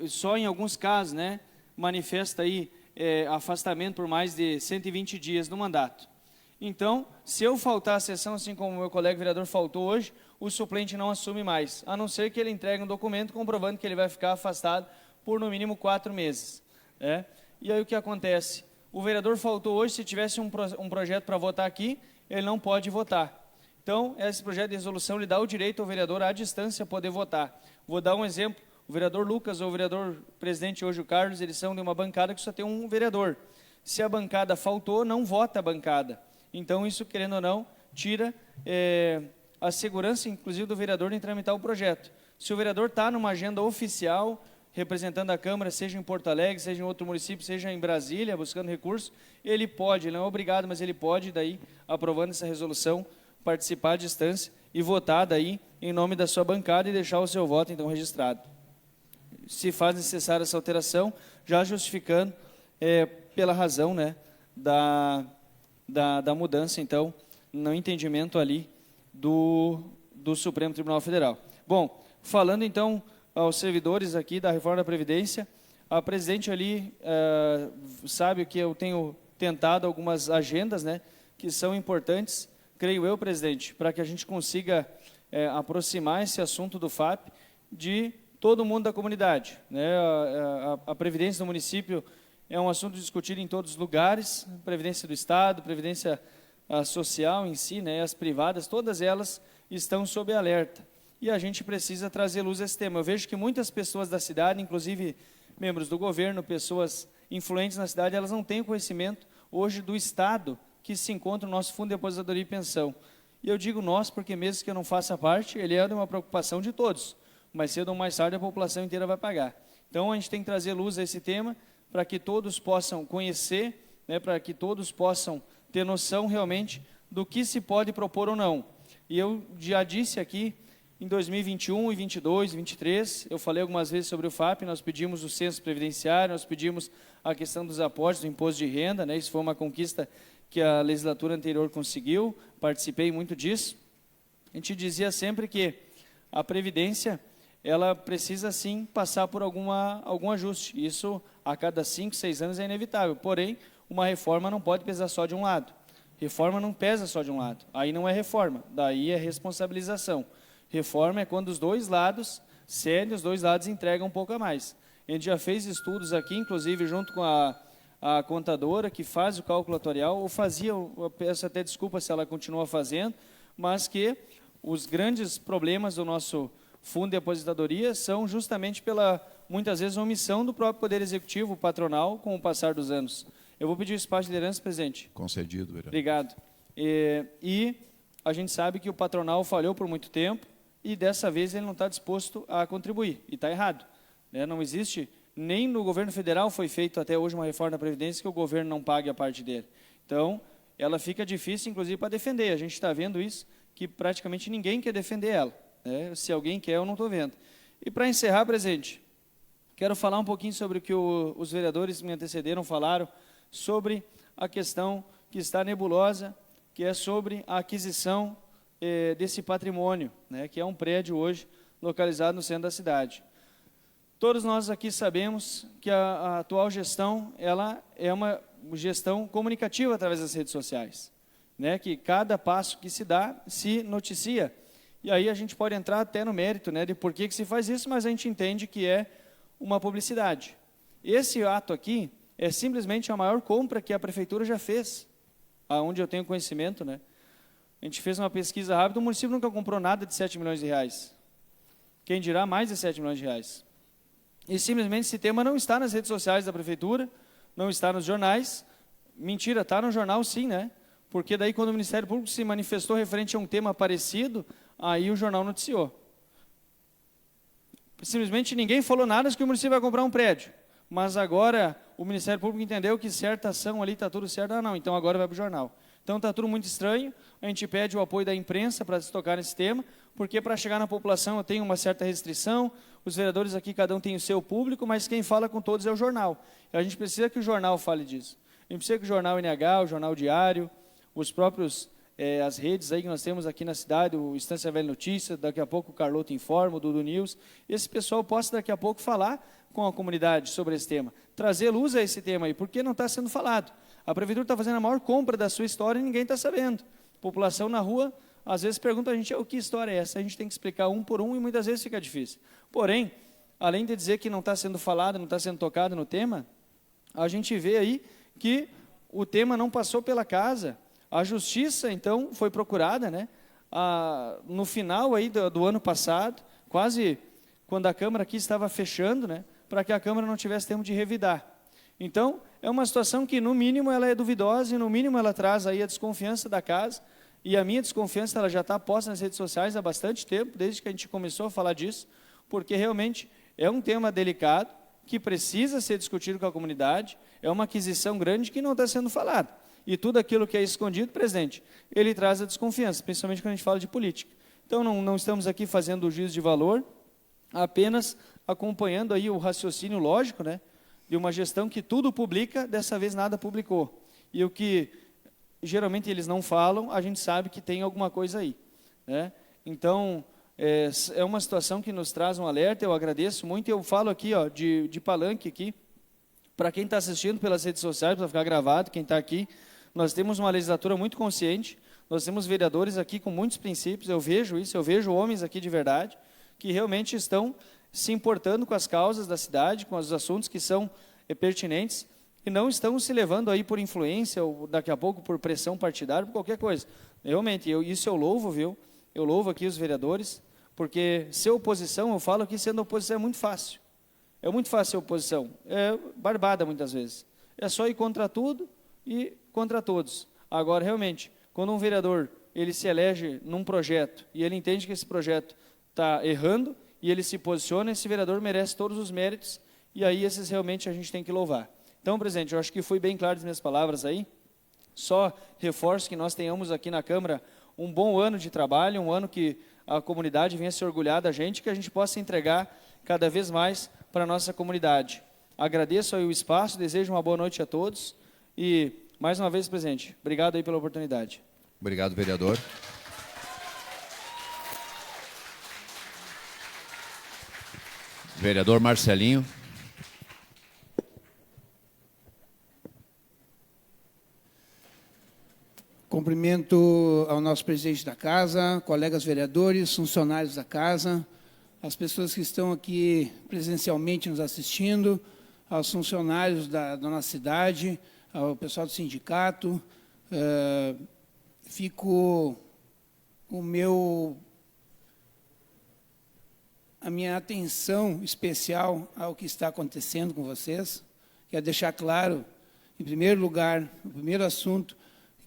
Só em alguns casos, né, manifesta aí afastamento por mais de 120 dias no mandato. Então, se eu faltar a sessão, assim como o meu colega vereador faltou hoje, o suplente não assume mais, a não ser que ele entregue um documento comprovando que ele vai ficar afastado por, no mínimo, 4 meses. E aí o que acontece? O vereador faltou hoje, se tivesse um projeto para votar aqui, ele não pode votar. Então, esse projeto de resolução lhe dá o direito ao vereador, à distância, poder votar. Vou dar um exemplo. O vereador Lucas ou o vereador presidente hoje, o Carlos, eles são de uma bancada que só tem um vereador. Se a bancada faltou, não vota a bancada. Então, isso, querendo ou não, tira a segurança, inclusive, do vereador em tramitar o projeto. Se o vereador está numa agenda oficial, representando a Câmara, seja em Porto Alegre, seja em outro município, seja em Brasília, buscando recursos, ele pode, ele não é obrigado, mas ele pode, daí, aprovando essa resolução, participar à distância e votar, daí, em nome da sua bancada e deixar o seu voto, então, registrado. Se faz necessária essa alteração, já justificando pela razão, né, da mudança, então, no entendimento ali do Supremo Tribunal Federal. Bom, falando, então, aos servidores aqui da Reforma da Previdência, a presidente ali sabe que eu tenho tentado algumas agendas, né, que são importantes, creio eu, presidente, para que a gente consiga aproximar esse assunto do FAP de todo mundo da comunidade. Né? A Previdência do município é um assunto discutido em todos os lugares, Previdência do Estado, Previdência social em si, né, as privadas, todas elas estão sob alerta. E a gente precisa trazer luz a esse tema. Eu vejo que muitas pessoas da cidade, inclusive membros do governo, pessoas influentes na cidade, elas não têm conhecimento hoje do estado que se encontra o nosso Fundo de Aposentadoria e Pensão. E eu digo nós, porque mesmo que eu não faça parte, ele é uma preocupação de todos. Mais cedo ou mais tarde a população inteira vai pagar. Então a gente tem que trazer luz a esse tema para que todos possam conhecer, né, para que todos possam ter noção realmente do que se pode propor ou não. E eu já disse aqui, em 2021 e 22, 23, eu falei algumas vezes sobre o FAP, nós pedimos o censo previdenciário, nós pedimos a questão dos aportes do imposto de renda, né, isso foi uma conquista que a legislatura anterior conseguiu, participei muito disso. A gente dizia sempre que a Previdência, ela precisa sim passar por algum ajuste, isso a cada 5, 6 anos é inevitável, porém, uma reforma não pode pesar só de um lado. Reforma não pesa só de um lado, aí não é reforma, daí é responsabilização. Reforma é quando os dois lados cedem, os dois lados entregam um pouco a mais. A gente já fez estudos aqui, inclusive junto com a contadora que faz o cálculo atuarial, ou fazia, eu peço até desculpa se ela continua fazendo, mas que os grandes problemas do nosso fundo de aposentadoria são justamente pela, muitas vezes, omissão do próprio Poder Executivo, patronal, com o passar dos anos. Eu vou pedir o espaço de liderança, presidente. Concedido, vereador. Obrigado. E a gente sabe que o patronal falhou por muito tempo e dessa vez ele não está disposto a contribuir, e está errado. Né? Não existe, nem no governo federal foi feito até hoje uma reforma da Previdência que o governo não pague a parte dele. Então, ela fica difícil, inclusive, para defender. A gente está vendo isso, que praticamente ninguém quer defender ela. Né? Se alguém quer, eu não estou vendo. E para encerrar, presidente, quero falar um pouquinho sobre o que os vereadores que me antecederam falaram, sobre a questão que está nebulosa, que é sobre a aquisição desse patrimônio, né, que é um prédio hoje localizado no centro da cidade. Todos nós aqui sabemos que a atual gestão, ela é uma gestão comunicativa através das redes sociais, né, que cada passo que se dá, se noticia. E aí a gente pode entrar até no mérito, né, de por que se faz isso, mas a gente entende que é uma publicidade. Esse ato aqui é simplesmente a maior compra que a prefeitura já fez, aonde eu tenho conhecimento, né? A gente fez uma pesquisa rápida, o município nunca comprou nada de 7 milhões de reais. Quem dirá mais de 7 milhões de reais. E simplesmente esse tema não está nas redes sociais da prefeitura, não está nos jornais. Mentira, está no jornal sim, né? Porque daí quando o Ministério Público se manifestou referente a um tema parecido, aí o jornal noticiou. Simplesmente ninguém falou nada de que o município vai comprar um prédio. Mas agora o Ministério Público entendeu que certa ação ali está tudo certo. Ah, não, então agora vai para o jornal. Então está tudo muito estranho, a gente pede o apoio da imprensa para se tocar nesse tema, porque para chegar na população eu tenho uma certa restrição, os vereadores aqui cada um tem o seu público, mas quem fala com todos é o jornal. E a gente precisa que o jornal fale disso. A gente precisa que o jornal NH, o jornal Diário, os próprios, as redes aí que nós temos aqui na cidade, o Estância Velha Notícia, daqui a pouco o Carloto Informa, o Dudu News, esse pessoal possa daqui a pouco falar com a comunidade sobre esse tema, trazer luz a esse tema aí, porque não está sendo falado. A prefeitura está fazendo a maior compra da sua história e ninguém está sabendo. A população na rua, às vezes, pergunta a gente, que história é essa? A gente tem que explicar um por um e muitas vezes fica difícil. Porém, além de dizer que não está sendo falado, não está sendo tocado no tema, a gente vê aí que o tema não passou pela casa. A justiça, então, foi procurada, né? No final aí do ano passado, quase quando a Câmara aqui estava fechando, né? Para que a Câmara não tivesse tempo de revidar. Então, é uma situação que, no mínimo, ela é duvidosa e, no mínimo, ela traz aí a desconfiança da casa. E a minha desconfiança, ela já está posta nas redes sociais há bastante tempo, desde que a gente começou a falar disso, porque realmente é um tema delicado, que precisa ser discutido com a comunidade, é uma aquisição grande que não está sendo falada. E tudo aquilo que é escondido, presidente, ele traz a desconfiança, principalmente quando a gente fala de política. Então, não estamos aqui fazendo o juízo de valor, apenas acompanhando aí o raciocínio lógico, né? De uma gestão que tudo publica, dessa vez nada publicou. E o que geralmente eles não falam, a gente sabe que tem alguma coisa aí, né? Então, é uma situação que nos traz um alerta, eu agradeço muito, eu falo aqui, ó, de palanque aqui, para quem está assistindo pelas redes sociais, para ficar gravado, quem está aqui, nós temos uma legislatura muito consciente, nós temos vereadores aqui com muitos princípios, eu vejo isso, eu vejo homens aqui de verdade, que realmente estão se importando com as causas da cidade, com os assuntos que são pertinentes, e não estão se levando aí por influência, ou daqui a pouco por pressão partidária, por qualquer coisa. Realmente, isso eu louvo, viu? Eu louvo aqui os vereadores, porque ser oposição, eu falo que sendo oposição é muito fácil. É muito fácil ser oposição, é barbada muitas vezes. É só ir contra tudo e contra todos. Agora, realmente, quando um vereador ele se elege num projeto e ele entende que esse projeto está errando e ele se posiciona, esse vereador merece todos os méritos e aí esses realmente a gente tem que louvar. Então, presidente, eu acho que fui bem claro as minhas palavras aí. Só reforço que nós tenhamos aqui na Câmara um bom ano de trabalho, um ano que a comunidade venha se orgulhar da gente, que a gente possa entregar cada vez mais para a nossa comunidade. Agradeço aí o espaço, desejo uma boa noite a todos e, mais uma vez, presidente, obrigado aí pela oportunidade. Obrigado, vereador. Vereador Marcelinho. Cumprimento ao nosso presidente da casa, colegas vereadores, funcionários da casa, as pessoas que estão aqui presencialmente nos assistindo, aos funcionários da nossa cidade, ao pessoal do sindicato. Fico a minha atenção especial ao que está acontecendo com vocês. Quero deixar claro, em primeiro lugar, o primeiro assunto,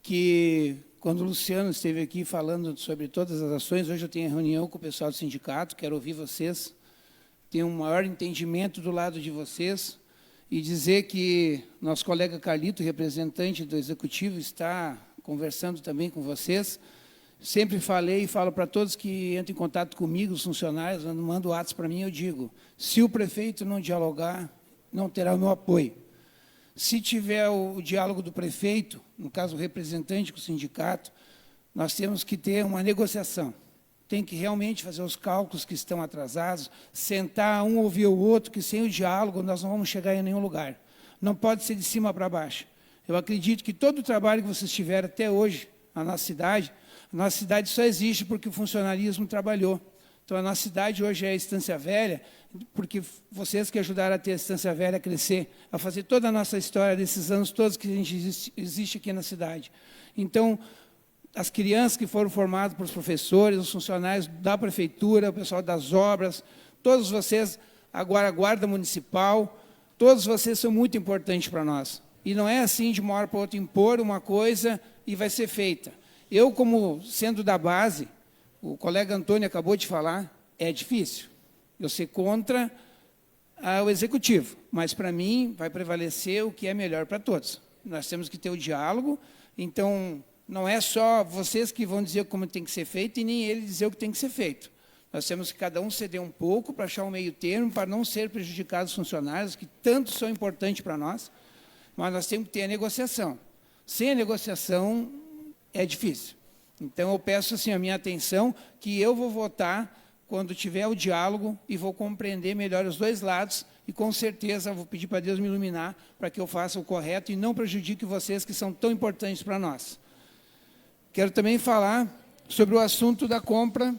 que quando o Luciano esteve aqui falando sobre todas as ações, hoje eu tenho reunião com o pessoal do sindicato, quero ouvir vocês, ter um maior entendimento do lado de vocês e dizer que nosso colega Carlito, representante do Executivo, está conversando também com vocês. Sempre falei e falo para todos que entram em contato comigo, os funcionários, mandam atos para mim, eu digo, se o prefeito não dialogar, não terá o meu apoio. Se tiver o diálogo do prefeito, no caso o representante com o sindicato, nós temos que ter uma negociação. Tem que realmente fazer os cálculos que estão atrasados, sentar um ouvir o outro, que sem o diálogo nós não vamos chegar em nenhum lugar. Não pode ser de cima para baixo. Eu acredito que todo o trabalho que vocês tiveram até hoje na nossa cidade só existe porque o funcionalismo trabalhou. Então, a nossa cidade hoje é a Estância Velha, porque vocês que ajudaram a ter a Estância Velha a crescer, a fazer toda a nossa história desses anos todos que a gente existe aqui na cidade. Então, as crianças que foram formadas por professores, os funcionários da prefeitura, o pessoal das obras, todos vocês, agora a Guarda Municipal, todos vocês são muito importantes para nós. E não é assim de uma hora para outra impor uma coisa e vai ser feita. Eu, como sendo da base, o colega Antônio acabou de falar, é difícil. Eu ser contra o executivo, mas para mim vai prevalecer o que é melhor para todos. Nós temos que ter o diálogo, então não é só vocês que vão dizer como tem que ser feito e nem ele dizer o que tem que ser feito. Nós temos que cada um ceder um pouco para achar um meio termo, para não ser prejudicados os funcionários, que tanto são importantes para nós, mas nós temos que ter a negociação. Sem a negociação é difícil. Então, eu peço assim, a minha atenção, que eu vou votar quando tiver o diálogo e vou compreender melhor os dois lados e, com certeza, vou pedir para Deus me iluminar para que eu faça o correto e não prejudique vocês que são tão importantes para nós. Quero também falar sobre o assunto da compra.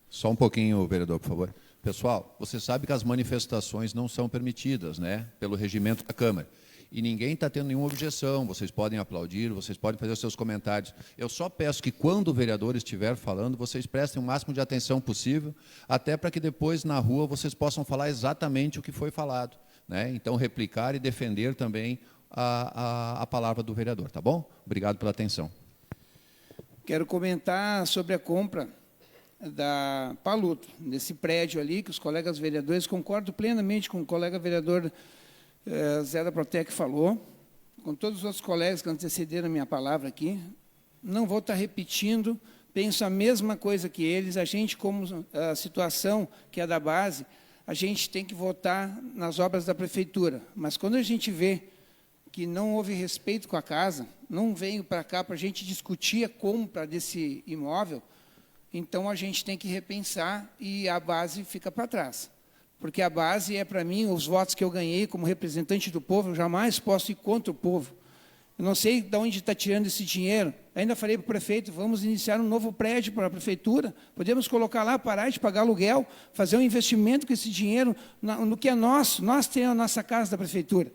Só um pouquinho, vereador, por favor. Pessoal, você sabe que as manifestações não são permitidas, né, pelo regimento da Câmara. E ninguém está tendo nenhuma objeção, vocês podem aplaudir, vocês podem fazer os seus comentários. Eu só peço que, quando o vereador estiver falando, vocês prestem o máximo de atenção possível, até para que depois, na rua, vocês possam falar exatamente o que foi falado, né? Então, replicar e defender também a palavra do vereador, tá bom? Obrigado pela atenção. Quero comentar sobre a compra da Paluto, nesse prédio ali, que os colegas vereadores, concordo plenamente com o colega vereador Zé da Protec falou, com todos os outros colegas que antecederam a minha palavra aqui, não vou estar repetindo, penso a mesma coisa que eles, a gente, como a situação que é da base, a gente tem que votar nas obras da prefeitura, mas quando a gente vê que não houve respeito com a casa, não veio para cá para a gente discutir a compra desse imóvel, então a gente tem que repensar e a base fica para trás. Porque a base é, para mim, os votos que eu ganhei como representante do povo, eu jamais posso ir contra o povo. Eu não sei de onde está tirando esse dinheiro. Ainda falei para o prefeito, vamos iniciar um novo prédio para a prefeitura, podemos colocar lá, parar de pagar aluguel, fazer um investimento com esse dinheiro no que é nosso. Nós temos a nossa casa da prefeitura.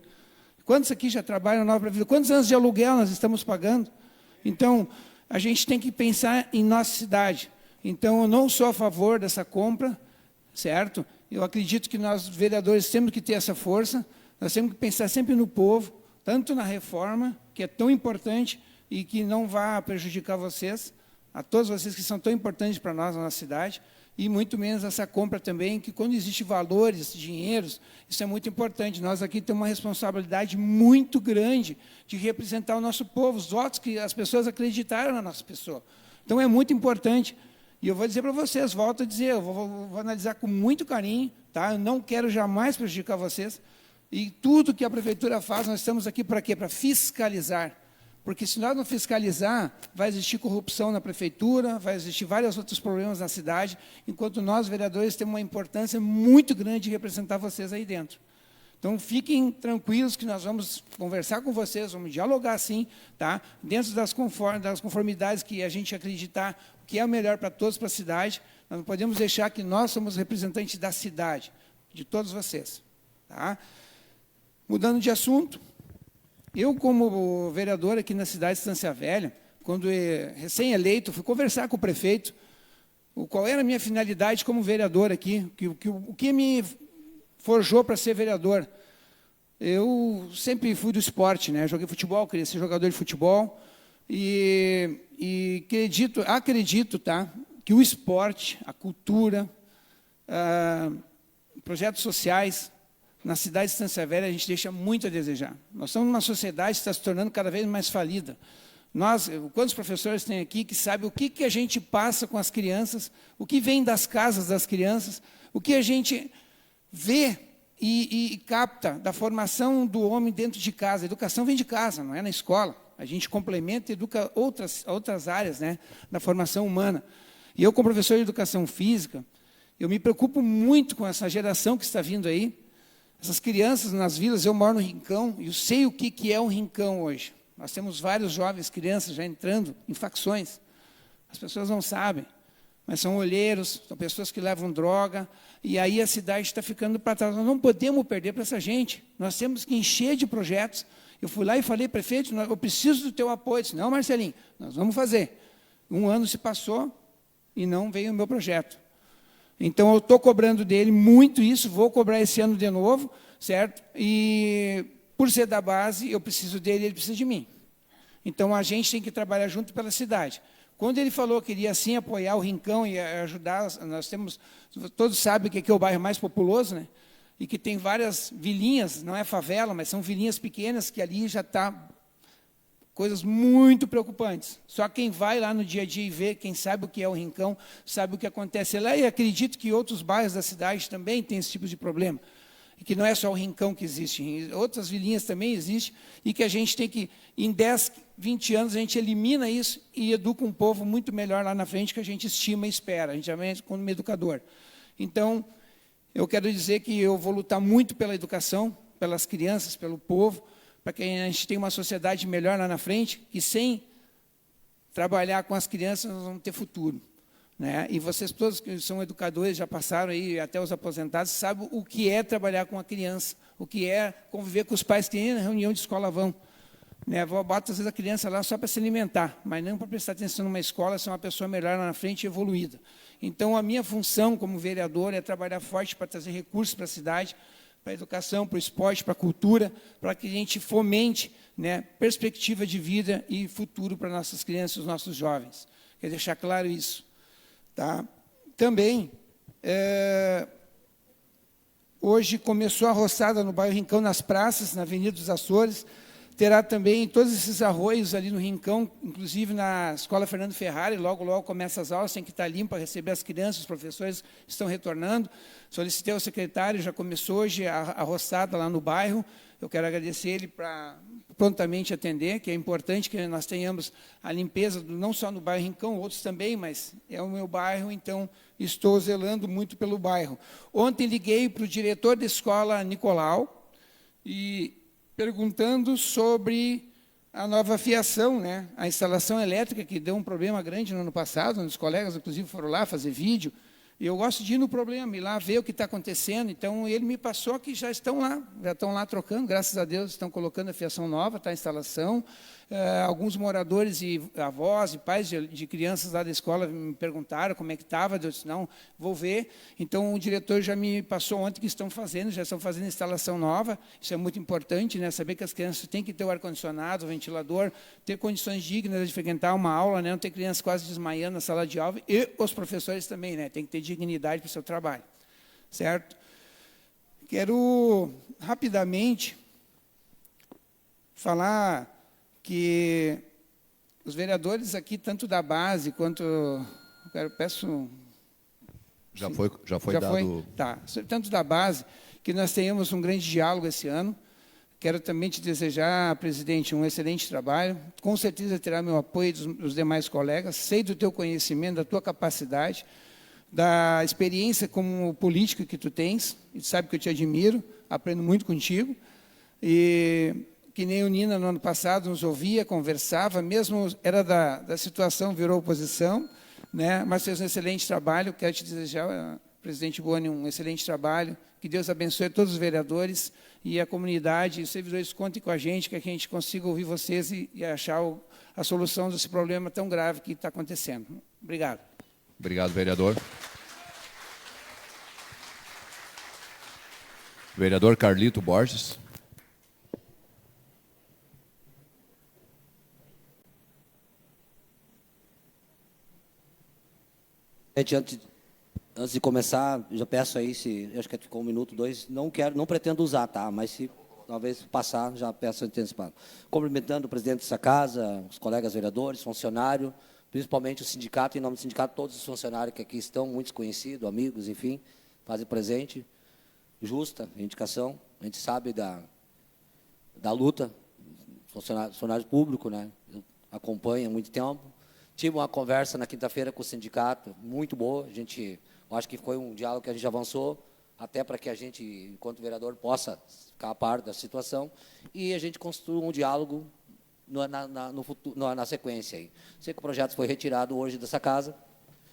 Quantos aqui já trabalham na nova prefeitura? Quantos anos de aluguel nós estamos pagando? Então, a gente tem que pensar em nossa cidade. Então, eu não sou a favor dessa compra, certo? Eu acredito que nós, vereadores, temos que ter essa força, nós temos que pensar sempre no povo, tanto na reforma, que é tão importante e que não vai prejudicar vocês, a todos vocês que são tão importantes para nós na nossa cidade, e muito menos essa compra também, que quando existe valores, dinheiros, isso é muito importante. Nós aqui temos uma responsabilidade muito grande de representar o nosso povo, os votos que as pessoas acreditaram na nossa pessoa. Então, é muito importante. E eu vou dizer para vocês, volto a dizer, eu vou analisar com muito carinho, tá? Eu não quero jamais prejudicar vocês. E tudo que a prefeitura faz, nós estamos aqui para quê? Para fiscalizar. Porque se nós não fiscalizar, vai existir corrupção na prefeitura, vai existir vários outros problemas na cidade, enquanto nós, vereadores, temos uma importância muito grande de representar vocês aí dentro. Então, fiquem tranquilos que nós vamos conversar com vocês, vamos dialogar sim, tá? Dentro das conformidades que a gente acreditar que é o melhor para todos, para a cidade. Nós não podemos deixar que nós somos representantes da cidade, de todos vocês. Tá? Mudando de assunto, eu, como vereador aqui na cidade de Estância Velha, quando recém-eleito, fui conversar com o prefeito, qual era a minha finalidade como vereador aqui, o que me forjou para ser vereador. Eu sempre fui do esporte, né? Joguei futebol, queria ser jogador de futebol, e acredito, tá, que o esporte, a cultura, projetos sociais, na cidade de Estância Velha, a gente deixa muito a desejar. Nós estamos numa sociedade que está se tornando cada vez mais falida. Quantos professores tem aqui que sabem o que a gente passa com as crianças, o que vem das casas das crianças, o que a gente vê e capta da formação do homem dentro de casa. A educação vem de casa, não é na escola. A gente complementa e educa outras áreas, né, da formação humana. E eu, como professor de educação física, eu me preocupo muito com essa geração que está vindo aí. Essas crianças nas vilas, eu moro no Rincão, e eu sei o que é um Rincão hoje. Nós temos vários jovens crianças já entrando em facções. As pessoas não sabem, mas são olheiros, são pessoas que levam droga, e aí a cidade está ficando para trás. Nós não podemos perder para essa gente. Nós temos que encher de projetos. Eu fui lá e falei, prefeito, eu preciso do teu apoio. Eu disse, não, Marcelinho, nós vamos fazer. 1 ano se passou e não veio o meu projeto. Então, eu estou cobrando dele muito isso, vou cobrar esse ano de novo, certo? E, por ser da base, eu preciso dele, ele precisa de mim. Então, a gente tem que trabalhar junto pela cidade. Quando ele falou que iria, sim, apoiar o Rincão e ajudar, nós temos, todos sabem que aqui é o bairro mais populoso, né? E que tem várias vilinhas, não é favela, mas são vilinhas pequenas, que ali já está coisas muito preocupantes. Só quem vai lá no dia a dia e vê, quem sabe o que é o Rincão, sabe o que acontece lá, e acredito que outros bairros da cidade também têm esse tipo de problema. E que não é só o Rincão que existe, outras vilinhas também existem, e que a gente tem que, em 10, 20 anos, a gente elimina isso e educa um povo muito melhor lá na frente, que a gente estima e espera, a gente também como educador. Então, eu quero dizer que eu vou lutar muito pela educação, pelas crianças, pelo povo, para que a gente tenha uma sociedade melhor lá na frente, e sem trabalhar com as crianças, nós vamos ter futuro. Né? E vocês todos que são educadores, já passaram aí, até os aposentados, sabem o que é trabalhar com a criança, o que é conviver com os pais que nem na reunião de escola vão. Né? Bota, às vezes, a criança lá só para se alimentar, mas não para prestar atenção numa escola, ser uma pessoa melhor lá na frente e evoluída. Então, a minha função como vereador é trabalhar forte para trazer recursos para a cidade, para a educação, para o esporte, para a cultura, para que a gente fomente, né, perspectiva de vida e futuro para nossas crianças e os nossos jovens. Quero deixar claro isso. Tá? Também, hoje começou a roçada no bairro Rincão, nas praças, na Avenida dos Açores. Terá também todos esses arroios ali no Rincão, inclusive na Escola Fernando Ferrari, logo, logo começa as aulas, tem que estar limpo para receber as crianças, os professores estão retornando. Solicitei ao secretário, já começou hoje a roçada lá no bairro. Eu quero agradecer ele para prontamente atender, que é importante que nós tenhamos a limpeza, não só no bairro Rincão, outros também, mas é o meu bairro, então estou zelando muito pelo bairro. Ontem liguei para o diretor da escola Nicolau, e perguntando sobre a nova fiação, né? A instalação elétrica, que deu um problema grande no ano passado, os colegas, inclusive, foram lá fazer vídeo, e eu gosto de ir no problema, ir lá ver o que está acontecendo. Então, ele me passou que já estão lá trocando, graças a Deus, estão colocando a fiação nova, está a instalação. Alguns moradores e avós e pais de crianças lá da escola me perguntaram como é que estava, eu disse, não, vou ver. Então, o diretor já me passou ontem que já estão fazendo instalação nova, isso é muito importante, né, saber que as crianças têm que ter o ar-condicionado, o ventilador, ter condições dignas de frequentar uma aula, né, não ter crianças quase desmaiando na sala de aula, e os professores também, né, tem que ter dignidade para o seu trabalho, certo? Quero, rapidamente, falar que os vereadores aqui, tanto da base quanto... peço... Já foi dado... Tá. Tanto da base, que nós tenhamos um grande diálogo esse ano. Quero também te desejar, presidente, um excelente trabalho. Com certeza terá meu apoio dos demais colegas. Sei do teu conhecimento, da tua capacidade, da experiência como político que tu tens. E tu sabe que eu te admiro, aprendo muito contigo. E que nem o Nina, no ano passado, nos ouvia, conversava, mesmo era da situação, virou oposição, né? Mas fez um excelente trabalho. Quero te desejar, presidente Boni, um excelente trabalho. Que Deus abençoe todos os vereadores e a comunidade, e os servidores contem com a gente, que a gente consiga ouvir vocês e achar a solução desse problema tão grave que está acontecendo. Obrigado. Obrigado, vereador. Vereador Carlito Borges. Antes de começar, já peço aí, se acho que ficou 1 minuto, 2, não pretendo usar, tá? Mas se talvez passar, já peço antecipado. Cumprimentando o presidente dessa casa, os colegas vereadores, funcionário, principalmente o sindicato, em nome do sindicato, todos os funcionários que aqui estão, muitos conhecidos, amigos, enfim, fazem presente. Justa indicação, a gente sabe da luta, funcionário público, né? Eu acompanho há muito tempo. Tive uma conversa na quinta-feira com o sindicato, muito boa. Eu acho que foi um diálogo que a gente avançou, até para que a gente, enquanto vereador, possa ficar a par da situação, e a gente construiu um diálogo no futuro, na sequência. Aí. Sei que o projeto foi retirado hoje dessa casa,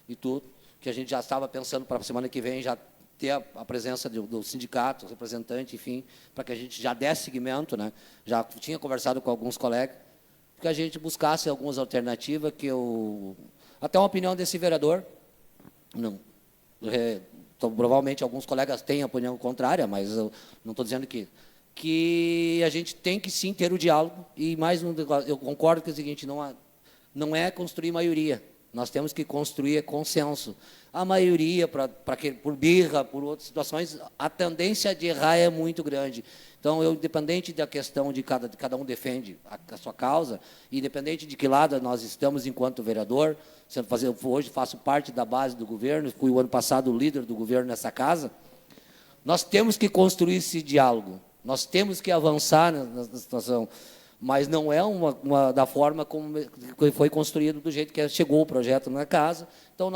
e tudo, que a gente já estava pensando para a semana que vem já ter a presença do sindicato, representante, enfim, para que a gente já desse seguimento, né? Já tinha conversado com alguns colegas, que a gente buscasse algumas alternativas, até uma opinião desse vereador, provavelmente alguns colegas têm opinião contrária, mas eu não estou dizendo que a gente tem que sim ter o diálogo, e mais eu concordo com o seguinte, não é construir maioria, nós temos que construir consenso. A maioria, por birra, por outras situações, a tendência de errar é muito grande. Então, independente da questão de cada um defende a sua causa, independente de que lado nós estamos enquanto vereador, hoje faço parte da base do governo, fui o ano passado o líder do governo nessa casa, nós temos que construir esse diálogo, nós temos que avançar na situação, mas não é da forma como foi construído, do jeito que chegou o projeto na casa. Então,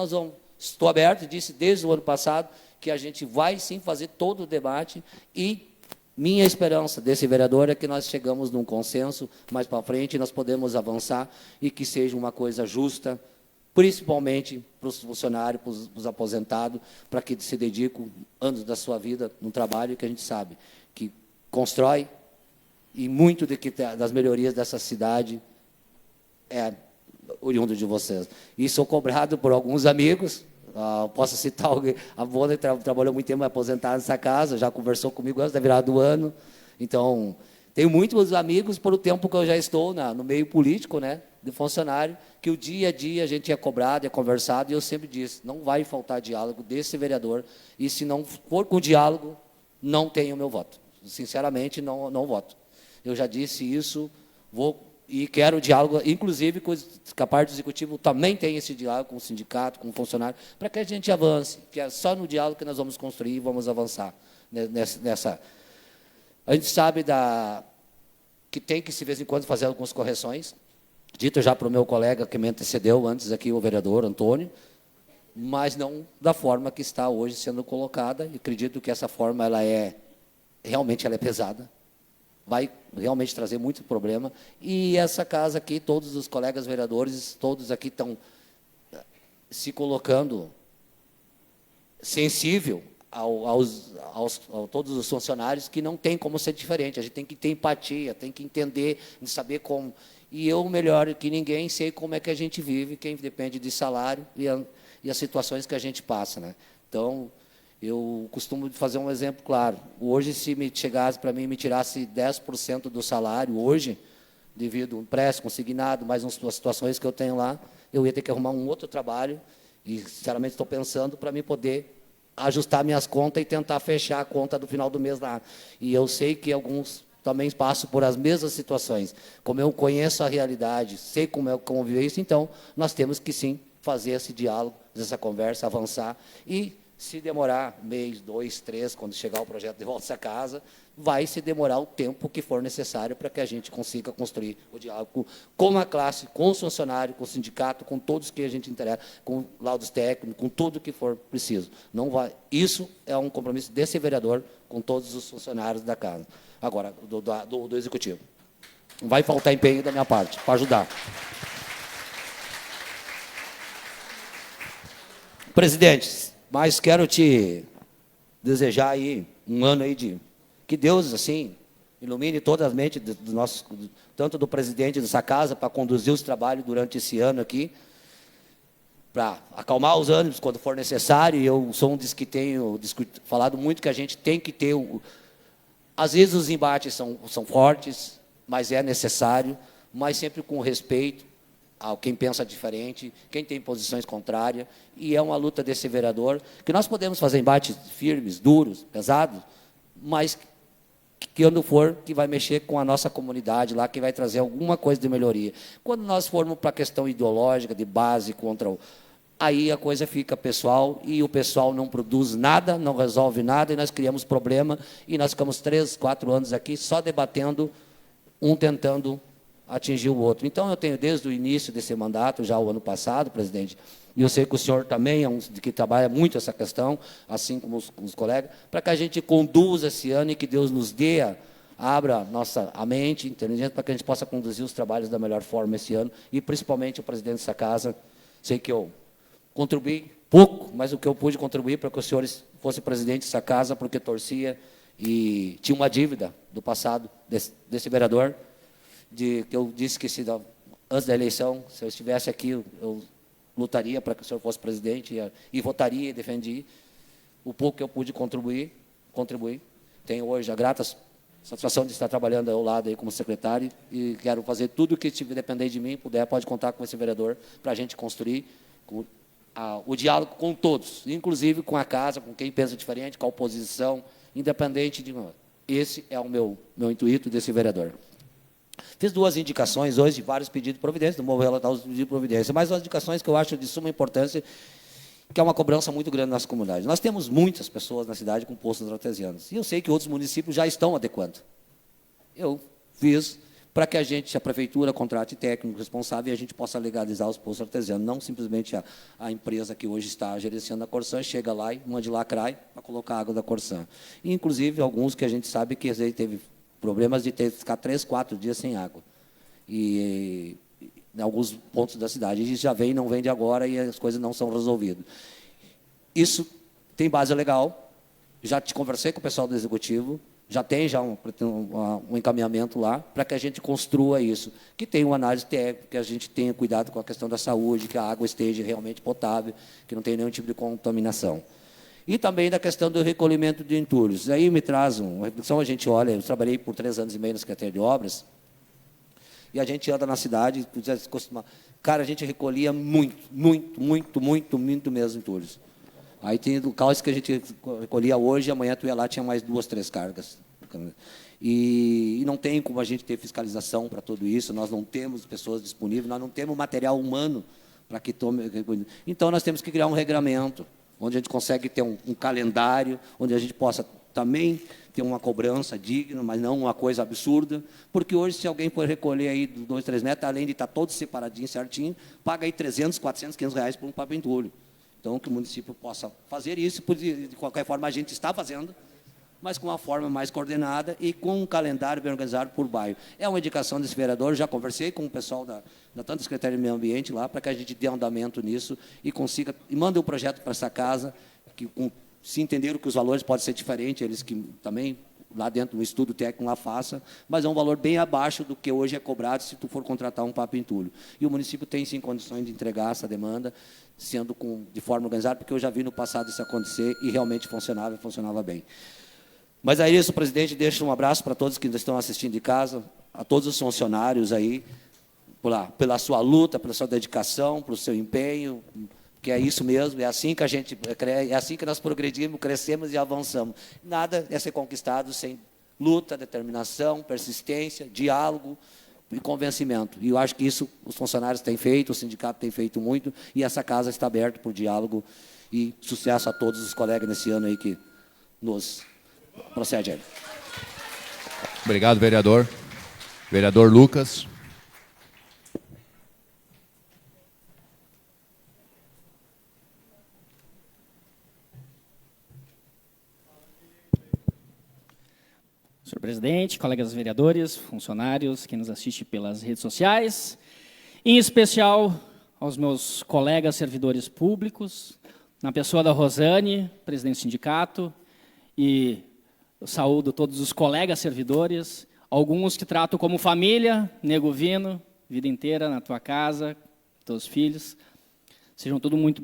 estou aberto, disse desde o ano passado, que a gente vai sim fazer todo o debate, e minha esperança desse vereador é que nós chegamos num consenso mais para frente, nós podemos avançar e que seja uma coisa justa, principalmente para os funcionários, para os aposentados, para que se dediquem anos da sua vida num trabalho que a gente sabe que constrói, e muito das melhorias dessa cidade é oriundo de vocês. E sou cobrado por alguns amigos, posso citar alguém, a Bona trabalhou muito tempo aposentada nessa casa, já conversou comigo antes da virada do ano, então, tenho muitos amigos por o tempo que eu já estou no meio político, né, de funcionário, que o dia a dia a gente é cobrado, é conversado, e eu sempre disse, não vai faltar diálogo desse vereador, e se não for com diálogo, não tenho o meu voto. Sinceramente, não voto. Eu já disse isso, e quero diálogo, inclusive com a parte do executivo também tem esse diálogo com o sindicato, com o funcionário, para que a gente avance, que é só no diálogo que nós vamos construir e vamos avançar nessa. A gente sabe que tem que, de vez em quando, fazer algumas correções, dito já para o meu colega que me antecedeu antes aqui, o vereador Antônio, mas não da forma que está hoje sendo colocada, e acredito que essa forma realmente ela é pesada, vai realmente trazer muito problema, e essa casa aqui, todos os colegas vereadores, todos aqui estão se colocando sensível a todos os funcionários, que não tem como ser diferente, a gente tem que ter empatia, tem que entender, saber como, E eu, melhor que ninguém, sei como é que a gente vive, quem depende de salário e as situações que a gente passa, né? Então, eu costumo fazer um exemplo claro. Hoje, se me chegasse para mim e me tirasse 10% do salário, hoje, devido a um empréstimo consignado, mais umas situações que eu tenho lá, eu ia ter que arrumar um outro trabalho, e, sinceramente, estou pensando para mim poder ajustar minhas contas e tentar fechar a conta do final do mês lá. E eu sei que alguns também passam por as mesmas situações. Como eu conheço a realidade, sei como é conviver isso, então nós temos que, sim, fazer esse diálogo, essa conversa, avançar. E, se demorar um mês, 2, 3, quando chegar o projeto de volta a casa, vai se demorar o tempo que for necessário para que a gente consiga construir o diálogo com a classe, com os funcionários, com o sindicato, com todos que a gente interessa, com laudos técnicos, com tudo que for preciso. Não vai, isso é um compromisso desse vereador com todos os funcionários da casa. Agora, do Executivo. Não vai faltar empenho da minha parte para ajudar. Presidente, mas quero te desejar aí um ano aí de que Deus assim ilumine toda a mente do nosso, tanto do presidente dessa casa para conduzir os trabalhos durante esse ano aqui, para acalmar os ânimos quando for necessário. E eu sou um dos que tenho falado muito que a gente tem que ter às vezes os embates são fortes, mas é necessário, mas sempre com respeito a quem pensa diferente, quem tem posições contrárias, e é uma luta desse vereador, que nós podemos fazer embates firmes, duros, pesados, mas que quando for, que vai mexer com a nossa comunidade lá, que vai trazer alguma coisa de melhoria. Quando nós formos para a questão ideológica, de base contra aí a coisa fica pessoal, e o pessoal não produz nada, não resolve nada, e nós criamos problema, e nós ficamos 3, 4 anos aqui só debatendo, um tentando atingir o outro. Então, eu tenho desde o início desse mandato, já o ano passado, presidente, e eu sei que o senhor também é um que trabalha muito essa questão, assim como os colegas, para que a gente conduza esse ano e que Deus nos abra a mente, inteligente, para que a gente possa conduzir os trabalhos da melhor forma esse ano, e principalmente o presidente dessa casa. Sei que eu contribuí pouco, mas o que eu pude contribuir para que o senhor fosse presidente dessa casa, porque torcia e tinha uma dívida do passado desse vereador, que eu disse que antes da eleição, se eu estivesse aqui, eu lutaria para que o senhor fosse presidente e votaria e defendia. O pouco que eu pude contribuir. Tenho hoje a grata satisfação de estar trabalhando ao lado aí como secretário, e quero fazer tudo o que depender de mim, pode contar com esse vereador para a gente construir o diálogo com todos, inclusive com a casa, com quem pensa diferente, com a oposição, independente de... Esse é o meu intuito desse vereador. Fiz 2 indicações hoje de vários pedidos de providência, não vou relatar os pedidos de providência, mas 2 indicações que eu acho de suma importância, que é uma cobrança muito grande na nossa comunidade. Nós temos muitas pessoas na cidade com poços artesianos, e eu sei que outros municípios já estão adequando. Eu fiz para que a prefeitura contrate técnico responsável e a gente possa legalizar os poços artesianos, não simplesmente a empresa que hoje está gerenciando a Corsã chega lá e manda lacrar para colocar água da Corsã. E, inclusive, alguns que a gente sabe que teve problemas de ficar 3, 4 dias sem água. E em alguns pontos da cidade. E já não vem de agora, e as coisas não são resolvidas. Isso tem base legal. Já te conversei com o pessoal do Executivo, já tem um encaminhamento lá para que a gente construa isso. Que tenha uma análise técnica, que a gente tenha cuidado com a questão da saúde, que a água esteja realmente potável, que não tenha nenhum tipo de contaminação. E também da questão do recolhimento de entulhos. Aí me traz uma reflexão, a gente olha, eu trabalhei por 3 anos e meio na Secretaria de Obras, e a gente anda na cidade, cara, a gente recolhia muito mesmo entulhos. Aí tem locais que a gente recolhia hoje, amanhã tu ia lá, tinha mais 2, 3 cargas. E não tem como a gente ter fiscalização para tudo isso, nós não temos pessoas disponíveis, nós não temos material humano para que tome... Então, nós temos que criar um regramento, onde a gente consegue ter um calendário, onde a gente possa também ter uma cobrança digna, mas não uma coisa absurda, porque hoje, se alguém for recolher aí 2, 3 metros, além de estar todo separadinho, certinho, paga aí 300, 400, 500 reais por um papel entulho. Então, que o município possa fazer isso, de qualquer forma a gente está fazendo, mas com uma forma mais coordenada e com um calendário bem organizado por bairro. É uma indicação desse vereador, já conversei com o pessoal tanto da Secretaria de Meio Ambiente lá, para que a gente dê andamento nisso e consiga, e mande um projeto para essa casa, que se entenderam que os valores podem ser diferentes, eles que também lá dentro do estudo técnico lá faça, mas é um valor bem abaixo do que hoje é cobrado se tu for contratar um papo entulho. E o município tem, sim, condições de entregar essa demanda, sendo de forma organizada, porque eu já vi no passado isso acontecer e realmente funcionava bem. Mas é isso, presidente, deixo um abraço para todos que ainda estão assistindo de casa, a todos os funcionários aí, pela sua luta, pela sua dedicação, pelo seu empenho, que é isso mesmo, é assim que é assim que nós progredimos, crescemos e avançamos. Nada é ser conquistado sem luta, determinação, persistência, diálogo e convencimento. E eu acho que isso os funcionários têm feito, o sindicato tem feito muito, e essa casa está aberta por diálogo e sucesso a todos os colegas nesse ano aí que nos procede aí. Obrigado, vereador. Vereador Lucas. Senhor presidente, colegas vereadores, funcionários, quem nos assiste pelas redes sociais, em especial aos meus colegas servidores públicos, na pessoa da Rosane, presidente do sindicato, e eu saúdo todos os colegas servidores, alguns que trato como família, nego Vino, vida inteira na tua casa, teus filhos, sejam todos muito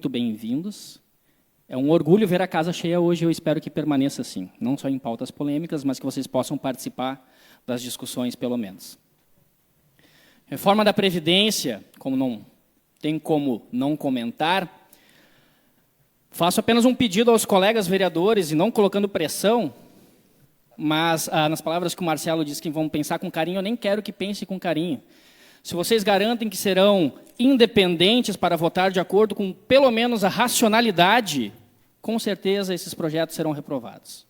bem-vindos. É um orgulho ver a casa cheia hoje, eu espero que permaneça assim, não só em pautas polêmicas, mas que vocês possam participar das discussões, pelo menos. Reforma da Previdência, como não tem como não comentar, faço apenas um pedido aos colegas vereadores, e não colocando pressão, mas nas palavras que o Marcelo disse que vão pensar com carinho, eu nem quero que pense com carinho. Se vocês garantem que serão independentes para votar de acordo com, pelo menos, a racionalidade, com certeza esses projetos serão reprovados.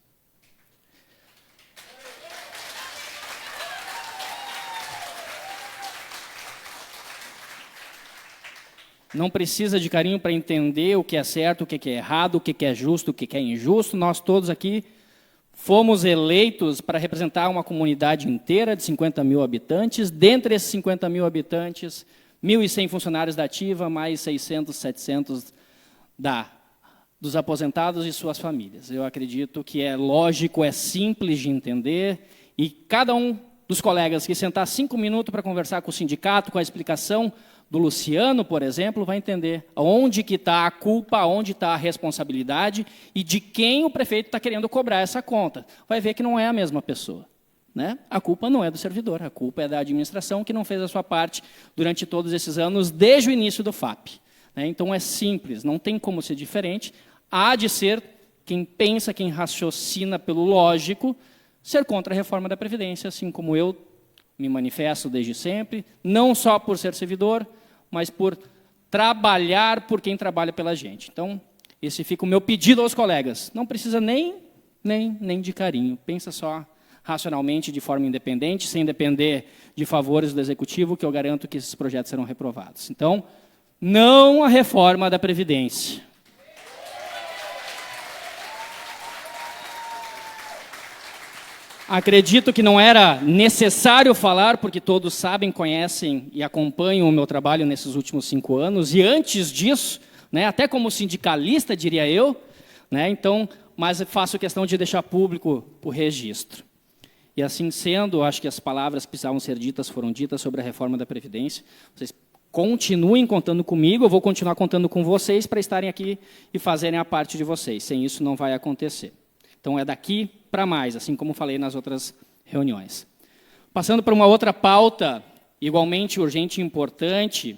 Não precisa de carinho para entender o que é certo, o que é errado, o que é justo, o que é injusto. Nós todos aqui fomos eleitos para representar uma comunidade inteira de 50 mil habitantes. Dentre esses 50 mil habitantes, 1.100 funcionários da ativa, mais 600, 700 dos aposentados e suas famílias. Eu acredito que é lógico, é simples de entender, e cada um dos colegas que sentar 5 minutos para conversar com o sindicato, com a explicação do Luciano, por exemplo, vai entender onde que está a culpa, onde está a responsabilidade e de quem o prefeito está querendo cobrar essa conta. Vai ver que não é a mesma pessoa, né? A culpa não é do servidor, a culpa é da administração que não fez a sua parte durante todos esses anos, desde o início do FAP. Né? Então é simples, não tem como ser diferente. Há de ser quem pensa, quem raciocina pelo lógico, ser contra a reforma da Previdência, assim como eu me manifesto desde sempre, não só por ser servidor, mas por trabalhar por quem trabalha pela gente. Então, esse fica o meu pedido aos colegas. Não precisa nem de carinho. Pensa só racionalmente, de forma independente, sem depender de favores do Executivo, que eu garanto que esses projetos serão reprovados. Então, não a reforma da Previdência. Acredito que não era necessário falar, porque todos sabem, conhecem e acompanham o meu trabalho nesses últimos 5 anos, e antes disso, né, até como sindicalista, diria eu, né, então, mas faço questão de deixar público o registro. E assim sendo, acho que as palavras que precisavam ser ditas foram ditas sobre a reforma da Previdência. Vocês continuem contando comigo, eu vou continuar contando com vocês para estarem aqui e fazerem a parte de vocês. Sem isso não vai acontecer. Então é daqui para mais, assim como falei nas outras reuniões. Passando para uma outra pauta, igualmente urgente e importante,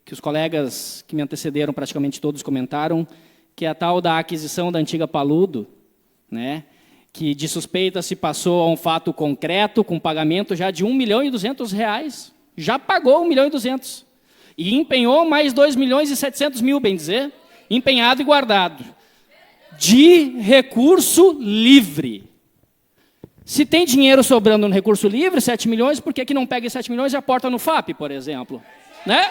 que os colegas que me antecederam, praticamente todos comentaram, que é a tal da aquisição da antiga Paludo, né, que de suspeita se passou a um fato concreto, com pagamento já de R$ 1.200.000, já pagou R$ 1.200.000, e empenhou mais R$ 2.700.000, bem dizer, empenhado e guardado, de recurso livre. Se tem dinheiro sobrando no recurso livre, 7 milhões, por que não pega 7 milhões e aporta no FAP, por exemplo? Né?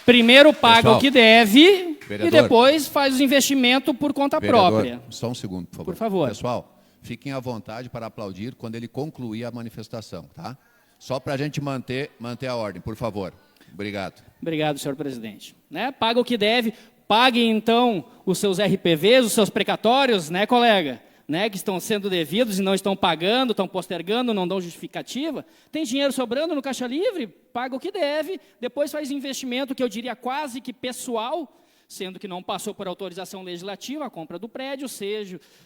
Primeiro paga Pessoal, o que deve, vereador, e depois faz os investimentos por conta vereador, própria. Só um segundo, por favor. Por favor. Pessoal, fiquem à vontade para aplaudir quando ele concluir a manifestação, tá? Só para a gente manter a ordem, por favor. Obrigado. Obrigado, senhor presidente. Né? Paga o que deve, Paguem, então, os seus RPVs, os seus precatórios, né, colega? Né, que estão sendo devidos e não estão pagando, estão postergando, não dão justificativa. Tem dinheiro sobrando no Caixa Livre, paga o que deve, depois faz investimento, que eu diria quase que pessoal, sendo que não passou por autorização legislativa a compra do prédio,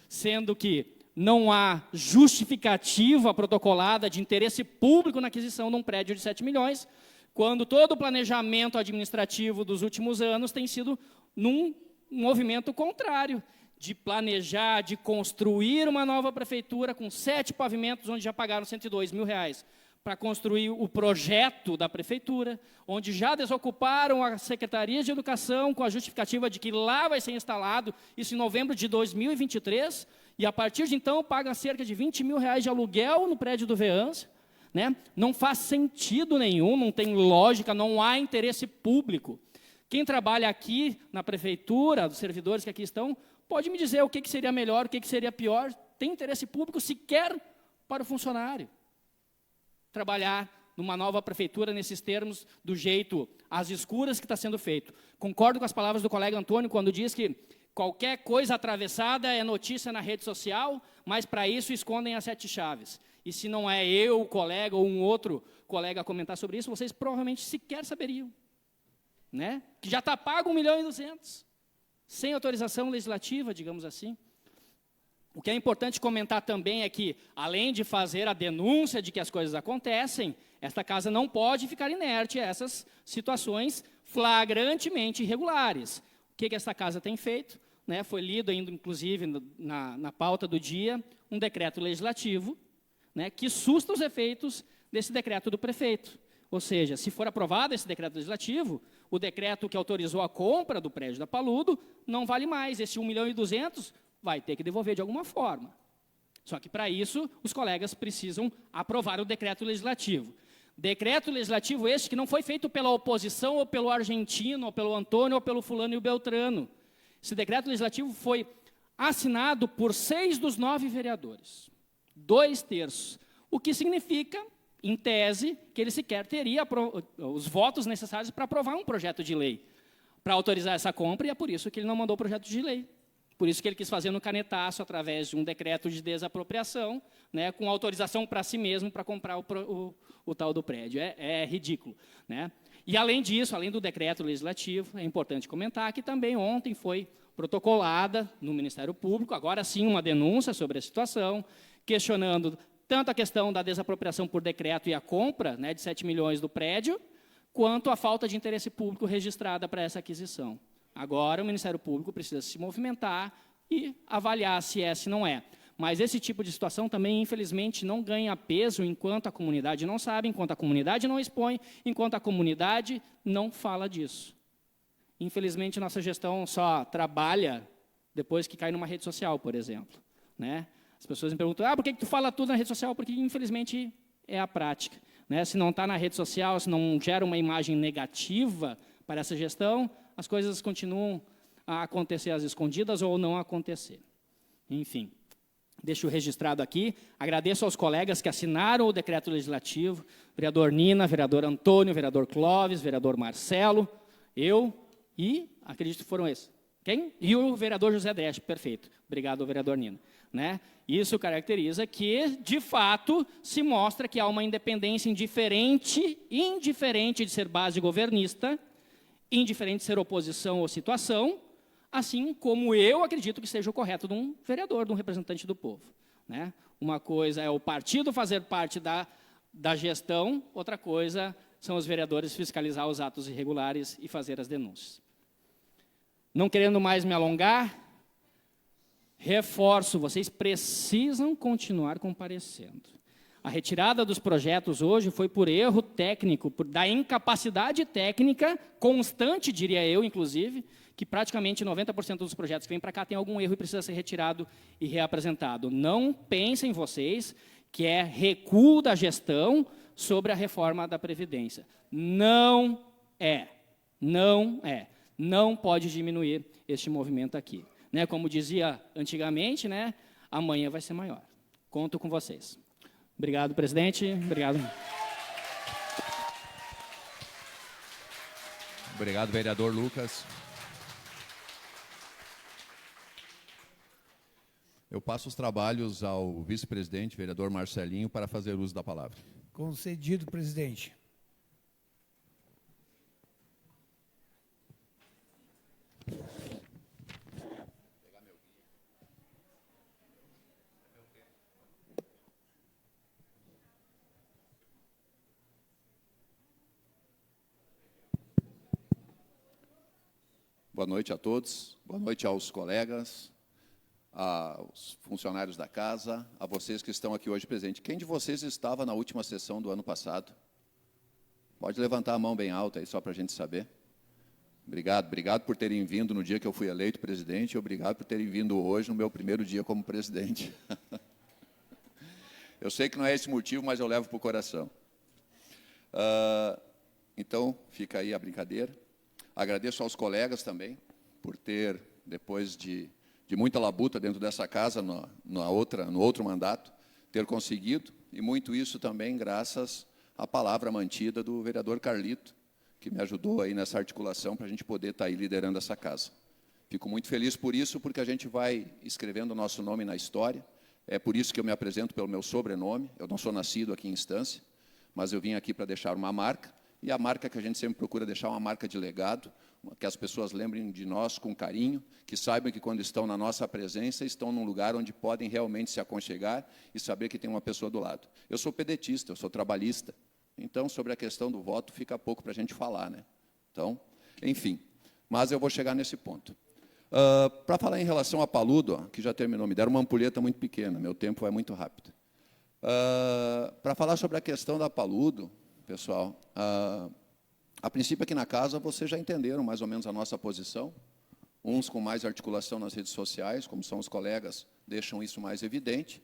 sendo que não há justificativa protocolada de interesse público na aquisição de um prédio de 7 milhões, quando todo o planejamento administrativo dos últimos anos tem sido num movimento contrário, de planejar, de construir uma nova prefeitura com 7 pavimentos, onde já pagaram R$102 mil, para construir o projeto da prefeitura, onde já desocuparam a Secretaria de Educação com a justificativa de que lá vai ser instalado, isso em novembro de 2023, e a partir de então paga cerca de R$20 mil de aluguel no prédio do Veância, né? Não faz sentido nenhum, não tem lógica, não há interesse público. Quem trabalha aqui na prefeitura, os servidores que aqui estão, pode me dizer o que seria melhor, o que seria pior, tem interesse público sequer para o funcionário trabalhar numa nova prefeitura nesses termos, do jeito às escuras que está sendo feito. Concordo com as palavras do colega Antônio, quando diz que qualquer coisa atravessada é notícia na rede social, mas para isso escondem as 7 chaves. E se não é eu, o colega, ou um outro colega a comentar sobre isso, vocês provavelmente sequer saberiam. Né? Que já está pago 1.200.000, sem autorização legislativa, digamos assim. O que é importante comentar também é que, além de fazer a denúncia de que as coisas acontecem, esta casa não pode ficar inerte a essas situações flagrantemente irregulares. O que esta casa tem feito? Né, foi lido ainda, inclusive, na pauta do dia, um decreto legislativo, né, que susta os efeitos desse decreto do prefeito. Ou seja, se for aprovado esse decreto legislativo, o decreto que autorizou a compra do prédio da Paludo não vale mais. Esse 1.200.000 vai ter que devolver de alguma forma. Só que, para isso, os colegas precisam aprovar o decreto legislativo. Decreto legislativo este que não foi feito pela oposição, ou pelo argentino, ou pelo Antônio, ou pelo fulano e o Beltrano. Esse decreto legislativo foi assinado por 6 dos 9 vereadores, 2/3, o que significa, em tese, que ele sequer teria os votos necessários para aprovar um projeto de lei, para autorizar essa compra, e é por isso que ele não mandou o projeto de lei. Por isso que ele quis fazer no canetaço, através de um decreto de desapropriação, né, com autorização para si mesmo para comprar o tal do prédio. É ridículo. Né? E, além disso, além do decreto legislativo, é importante comentar que também ontem foi protocolada no Ministério Público, agora sim uma denúncia sobre a situação, questionando tanto a questão da desapropriação por decreto e a compra, né, de 7 milhões do prédio, quanto a falta de interesse público registrada para essa aquisição. Agora, o Ministério Público precisa se movimentar e avaliar se é, se não é. Mas esse tipo de situação também, infelizmente, não ganha peso enquanto a comunidade não sabe, enquanto a comunidade não expõe, enquanto a comunidade não fala disso. Infelizmente, nossa gestão só trabalha depois que cai numa rede social, por exemplo. Né? As pessoas me perguntam, por que tu fala tudo na rede social? Porque, infelizmente, é a prática. Né? Se não está na rede social, se não gera uma imagem negativa para essa gestão, as coisas continuam a acontecer às escondidas ou não acontecer. Enfim, deixo registrado aqui. Agradeço aos colegas que assinaram o decreto legislativo, vereador Nina, vereador Antônio, vereador Clóvis, vereador Marcelo, eu e, acredito que foram esses. Quem? E o vereador José Dresch, perfeito. Obrigado, vereador Nina. Né? Isso caracteriza que, de fato, se mostra que há uma independência indiferente de ser base governista, indiferente de ser oposição ou situação, assim como eu acredito que seja o correto de um vereador, de um representante do povo. Né? Uma coisa é o partido fazer parte da gestão, outra coisa são os vereadores fiscalizar os atos irregulares e fazer as denúncias. Não querendo mais me alongar, reforço, vocês precisam continuar comparecendo. A retirada dos projetos hoje foi por erro técnico, da incapacidade técnica constante, diria eu, inclusive, que praticamente 90% dos projetos que vêm para cá tem algum erro e precisa ser retirado e reapresentado. Não pensem vocês que é recuo da gestão sobre a reforma da Previdência. Não é. Não é. Não pode diminuir este movimento aqui. Né? Como dizia antigamente, né? Amanhã vai ser maior. Conto com vocês. Obrigado, presidente. Obrigado. Obrigado, vereador Lucas. Eu passo os trabalhos ao vice-presidente, vereador Marcelinho, para fazer uso da palavra. Concedido, presidente. Boa noite a todos, boa noite aos colegas, aos funcionários da casa, a vocês que estão aqui hoje presentes. Quem de vocês estava na última sessão do ano passado? Pode levantar a mão bem alta aí, só para a gente saber. Obrigado por terem vindo no dia que eu fui eleito presidente e obrigado por terem vindo hoje no meu primeiro dia como presidente. Eu sei que não é esse motivo, mas eu levo para o coração. Então, fica aí a brincadeira. Agradeço aos colegas também por ter, depois de muita labuta dentro dessa casa, no outro mandato, ter conseguido, e muito isso também graças à palavra mantida do vereador Carlito, que me ajudou aí nessa articulação para a gente poder estar aí liderando essa casa. Fico muito feliz por isso, porque a gente vai escrevendo o nosso nome na história. É por isso que eu me apresento pelo meu sobrenome. Eu não sou nascido aqui em Estância, mas eu vim aqui para deixar uma marca, e a marca que a gente sempre procura deixar uma marca de legado, que as pessoas lembrem de nós com carinho, que saibam que quando estão na nossa presença, estão num lugar onde podem realmente se aconchegar e saber que tem uma pessoa do lado. Eu sou pedetista, eu sou trabalhista, então sobre a questão do voto fica pouco para a gente falar, né? Então, enfim, mas eu vou chegar nesse ponto. Para falar em relação a Paludo, que já terminou, me deram uma ampulheta muito pequena, meu tempo vai muito rápido. Para falar sobre a questão da Paludo, pessoal, a princípio aqui na casa vocês já entenderam mais ou menos a nossa posição, uns com mais articulação nas redes sociais, como são os colegas, deixam isso mais evidente,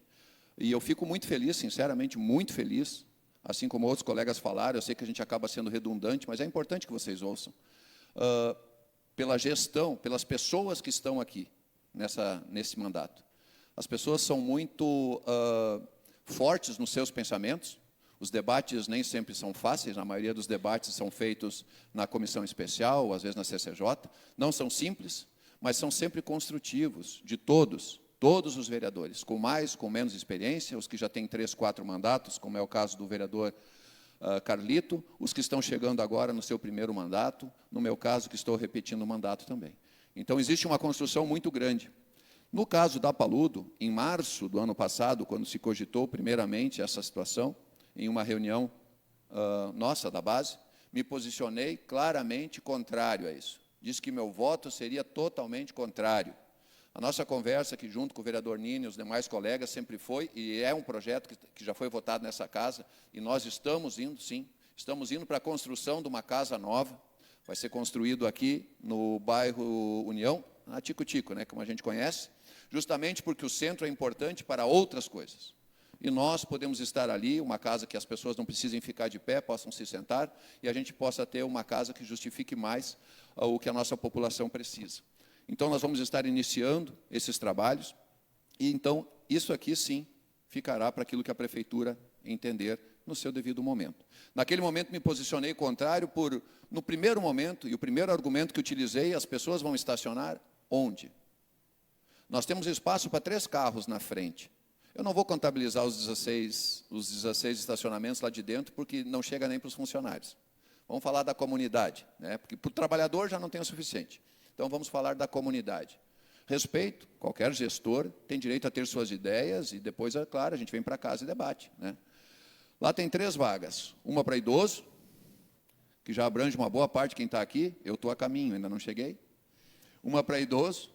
e eu fico muito feliz, sinceramente, muito feliz, assim como outros colegas falaram, eu sei que a gente acaba sendo redundante, mas é importante que vocês ouçam, pela gestão, pelas pessoas que estão aqui nesse mandato. As pessoas são muito fortes nos seus pensamentos. Os debates nem sempre são fáceis, a maioria dos debates são feitos na comissão especial, ou às vezes na CCJ. Não são simples, mas são sempre construtivos, de todos os vereadores, com mais, com menos experiência, os que já têm 3, 4 mandatos, como é o caso do vereador Carlito, os que estão chegando agora no seu primeiro mandato, no meu caso, que estou repetindo o mandato também. Então, existe uma construção muito grande. No caso da Paludo, em março do ano passado, quando se cogitou primeiramente essa situação, em uma reunião nossa, da base, me posicionei claramente contrário a isso. Disse que meu voto seria totalmente contrário. A nossa conversa aqui, junto com o vereador Nini e os demais colegas, sempre foi, e é um projeto que já foi votado nessa casa, e nós estamos indo, sim, estamos indo para a construção de uma casa nova, vai ser construído aqui no bairro União, na Tico-Tico, né, como a gente conhece, justamente porque o centro é importante para outras coisas. E nós podemos estar ali, uma casa que as pessoas não precisem ficar de pé, possam se sentar, e a gente possa ter uma casa que justifique mais o que a nossa população precisa. Então, nós vamos estar iniciando esses trabalhos, e então, isso aqui, sim, ficará para aquilo que a prefeitura entender no seu devido momento. Naquele momento, me posicionei contrário no primeiro momento, e o primeiro argumento que utilizei, as pessoas vão estacionar onde? Nós temos espaço para 3 carros na frente. Eu não vou contabilizar os 16 estacionamentos lá de dentro, porque não chega nem para os funcionários. Vamos falar da comunidade, né? Porque para o trabalhador já não tem o suficiente. Então, vamos falar da comunidade. Respeito, qualquer gestor tem direito a ter suas ideias, e depois, é claro, a gente vem para casa e debate, né? Lá tem 3 vagas, uma para idoso, que já abrange uma boa parte de quem está aqui, eu estou a caminho, ainda não cheguei. Uma para idoso,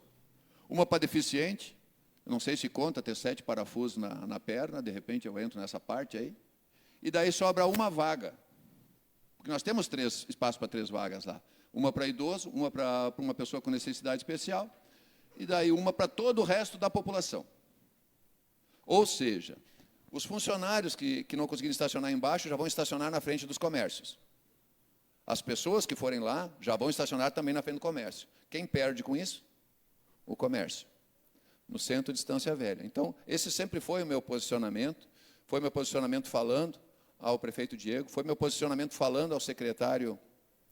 uma para deficiente, não sei se conta ter 7 parafusos na perna, de repente eu entro nessa parte aí. E daí sobra uma vaga. Porque nós temos espaço para 3 vagas lá. Uma para idoso, uma para uma pessoa com necessidade especial, e daí uma para todo o resto da população. Ou seja, os funcionários que não conseguirem estacionar embaixo já vão estacionar na frente dos comércios. As pessoas que forem lá já vão estacionar também na frente do comércio. Quem perde com isso? O comércio. No centro de Estância Velha. Então, esse sempre foi o meu posicionamento falando ao prefeito Diego, foi meu posicionamento falando ao secretário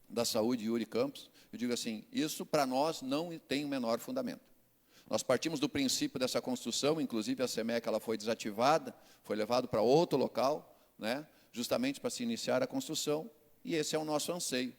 da Saúde, Yuri Campos. Eu digo assim, isso para nós não tem o menor fundamento. Nós partimos do princípio dessa construção, inclusive a SEMEC ela foi desativada, foi levado para outro local, né, justamente para se iniciar a construção, e esse é o nosso anseio.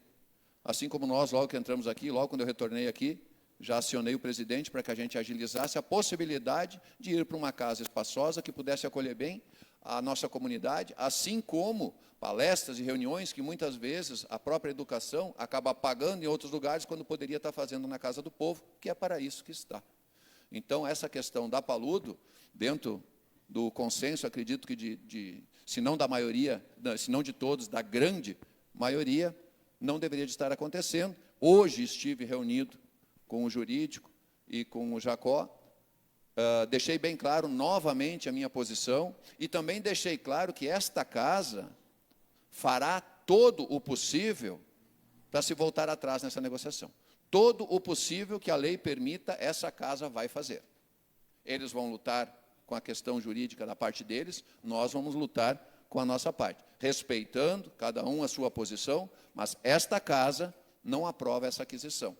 Assim como nós, logo que entramos aqui, logo quando eu retornei aqui, já acionei o presidente para que a gente agilizasse a possibilidade de ir para uma casa espaçosa que pudesse acolher bem a nossa comunidade, assim como palestras e reuniões que muitas vezes a própria educação acaba pagando em outros lugares quando poderia estar fazendo na Casa do Povo, que é para isso que está. Então, essa questão da Paludo, dentro do consenso, acredito que se não da maioria, se não de todos, da grande maioria, não deveria de estar acontecendo. Hoje estive reunido com o jurídico e com o Jacó, deixei bem claro novamente a minha posição e também deixei claro que esta casa fará todo o possível para se voltar atrás nessa negociação. Todo o possível que a lei permita, essa casa vai fazer. Eles vão lutar com a questão jurídica da parte deles, nós vamos lutar com a nossa parte, respeitando cada um a sua posição, mas esta casa não aprova essa aquisição.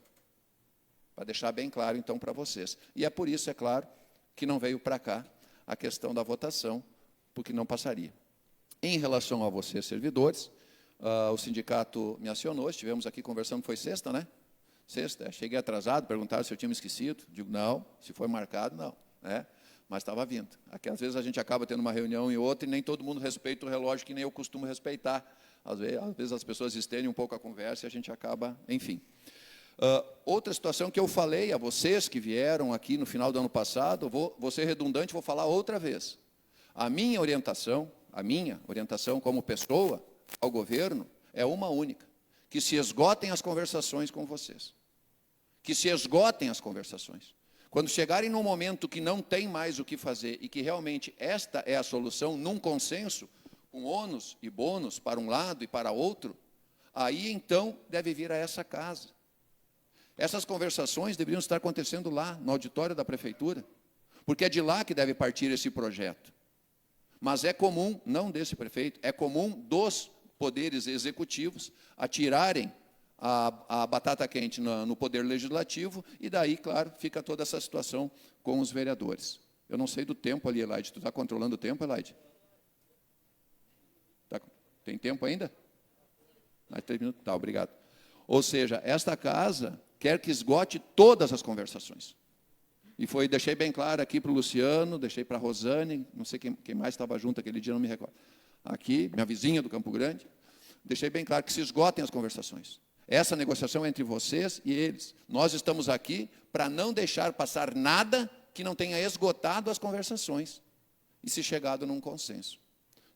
Para deixar bem claro, então, para vocês. E é por isso, é claro, que não veio para cá a questão da votação, porque não passaria. Em relação a vocês, servidores, o sindicato me acionou, estivemos aqui conversando, foi sexta, né? Sexta, cheguei atrasado, perguntaram se eu tinha me esquecido, digo, não, se foi marcado, não, né? Mas estava vindo. Aqui, às vezes, a gente acaba tendo uma reunião e outra, e nem todo mundo respeita o relógio, que nem eu costumo respeitar. Às vezes as pessoas estendem um pouco a conversa e a gente acaba, enfim. Outra situação que eu falei a vocês que vieram aqui no final do ano passado, vou ser redundante, vou falar outra vez. A minha orientação como pessoa ao governo é uma única, que se esgotem as conversações com vocês. Que se esgotem as conversações. Quando chegarem num momento que não tem mais o que fazer e que realmente esta é a solução, num consenso, com ônus e bônus para um lado e para outro, aí então deve vir a essa casa. Essas conversações deveriam estar acontecendo lá, no auditório da prefeitura, porque é de lá que deve partir esse projeto. Mas é comum, não desse prefeito, é comum dos poderes executivos atirarem a batata quente no poder legislativo, e daí, claro, fica toda essa situação com os vereadores. Eu não sei do tempo ali, Elaide. Tu está controlando o tempo, Elaide? Tem tempo ainda? Mais 3 minutos? Tá, obrigado. Ou seja, esta casa quer que esgote todas as conversações. E deixei bem claro aqui para o Luciano, deixei para a Rosane, não sei quem mais estava junto aquele dia, não me recordo. Aqui, minha vizinha do Campo Grande, deixei bem claro que se esgotem as conversações. Essa negociação é entre vocês e eles. Nós estamos aqui para não deixar passar nada que não tenha esgotado as conversações e se chegado num consenso.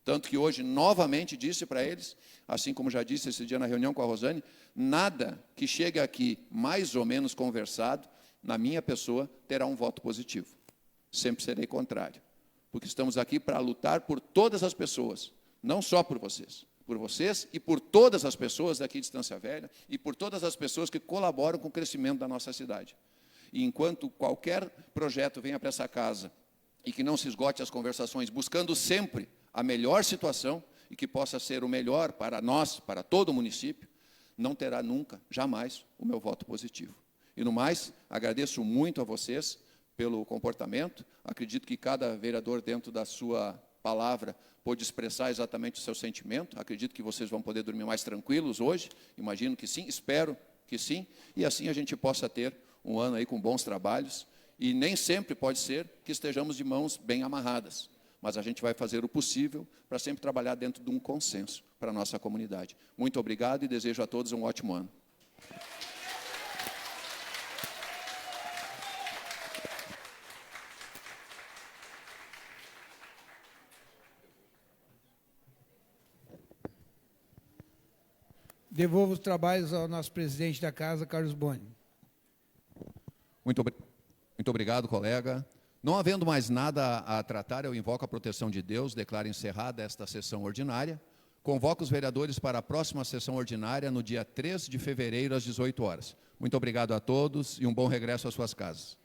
Tanto que hoje, novamente, disse para eles, assim como já disse esse dia na reunião com a Rosane, nada que chegue aqui mais ou menos conversado, na minha pessoa, terá um voto positivo. Sempre serei contrário. Porque estamos aqui para lutar por todas as pessoas, não só por vocês e por todas as pessoas daqui de Estância Velha e por todas as pessoas que colaboram com o crescimento da nossa cidade. E enquanto qualquer projeto venha para essa casa e que não se esgote as conversações, buscando sempre a melhor situação e que possa ser o melhor para nós, para todo o município, não terá nunca, jamais, o meu voto positivo. E, no mais, agradeço muito a vocês pelo comportamento. Acredito que cada vereador, dentro da sua palavra, pôde expressar exatamente o seu sentimento. Acredito que vocês vão poder dormir mais tranquilos hoje. Imagino que sim, espero que sim. E assim a gente possa ter um ano aí com bons trabalhos. E nem sempre pode ser que estejamos de mãos bem amarradas. Mas a gente vai fazer o possível para sempre trabalhar dentro de um consenso para a nossa comunidade. Muito obrigado e desejo a todos um ótimo ano. Devolvo os trabalhos ao nosso presidente da casa, Carlos Boni. Muito obrigado, colega. Não havendo mais nada a tratar, eu invoco a proteção de Deus, declaro encerrada esta sessão ordinária. Convoco os vereadores para a próxima sessão ordinária, no dia 3 de fevereiro, às 18 horas. Muito obrigado a todos e um bom regresso às suas casas.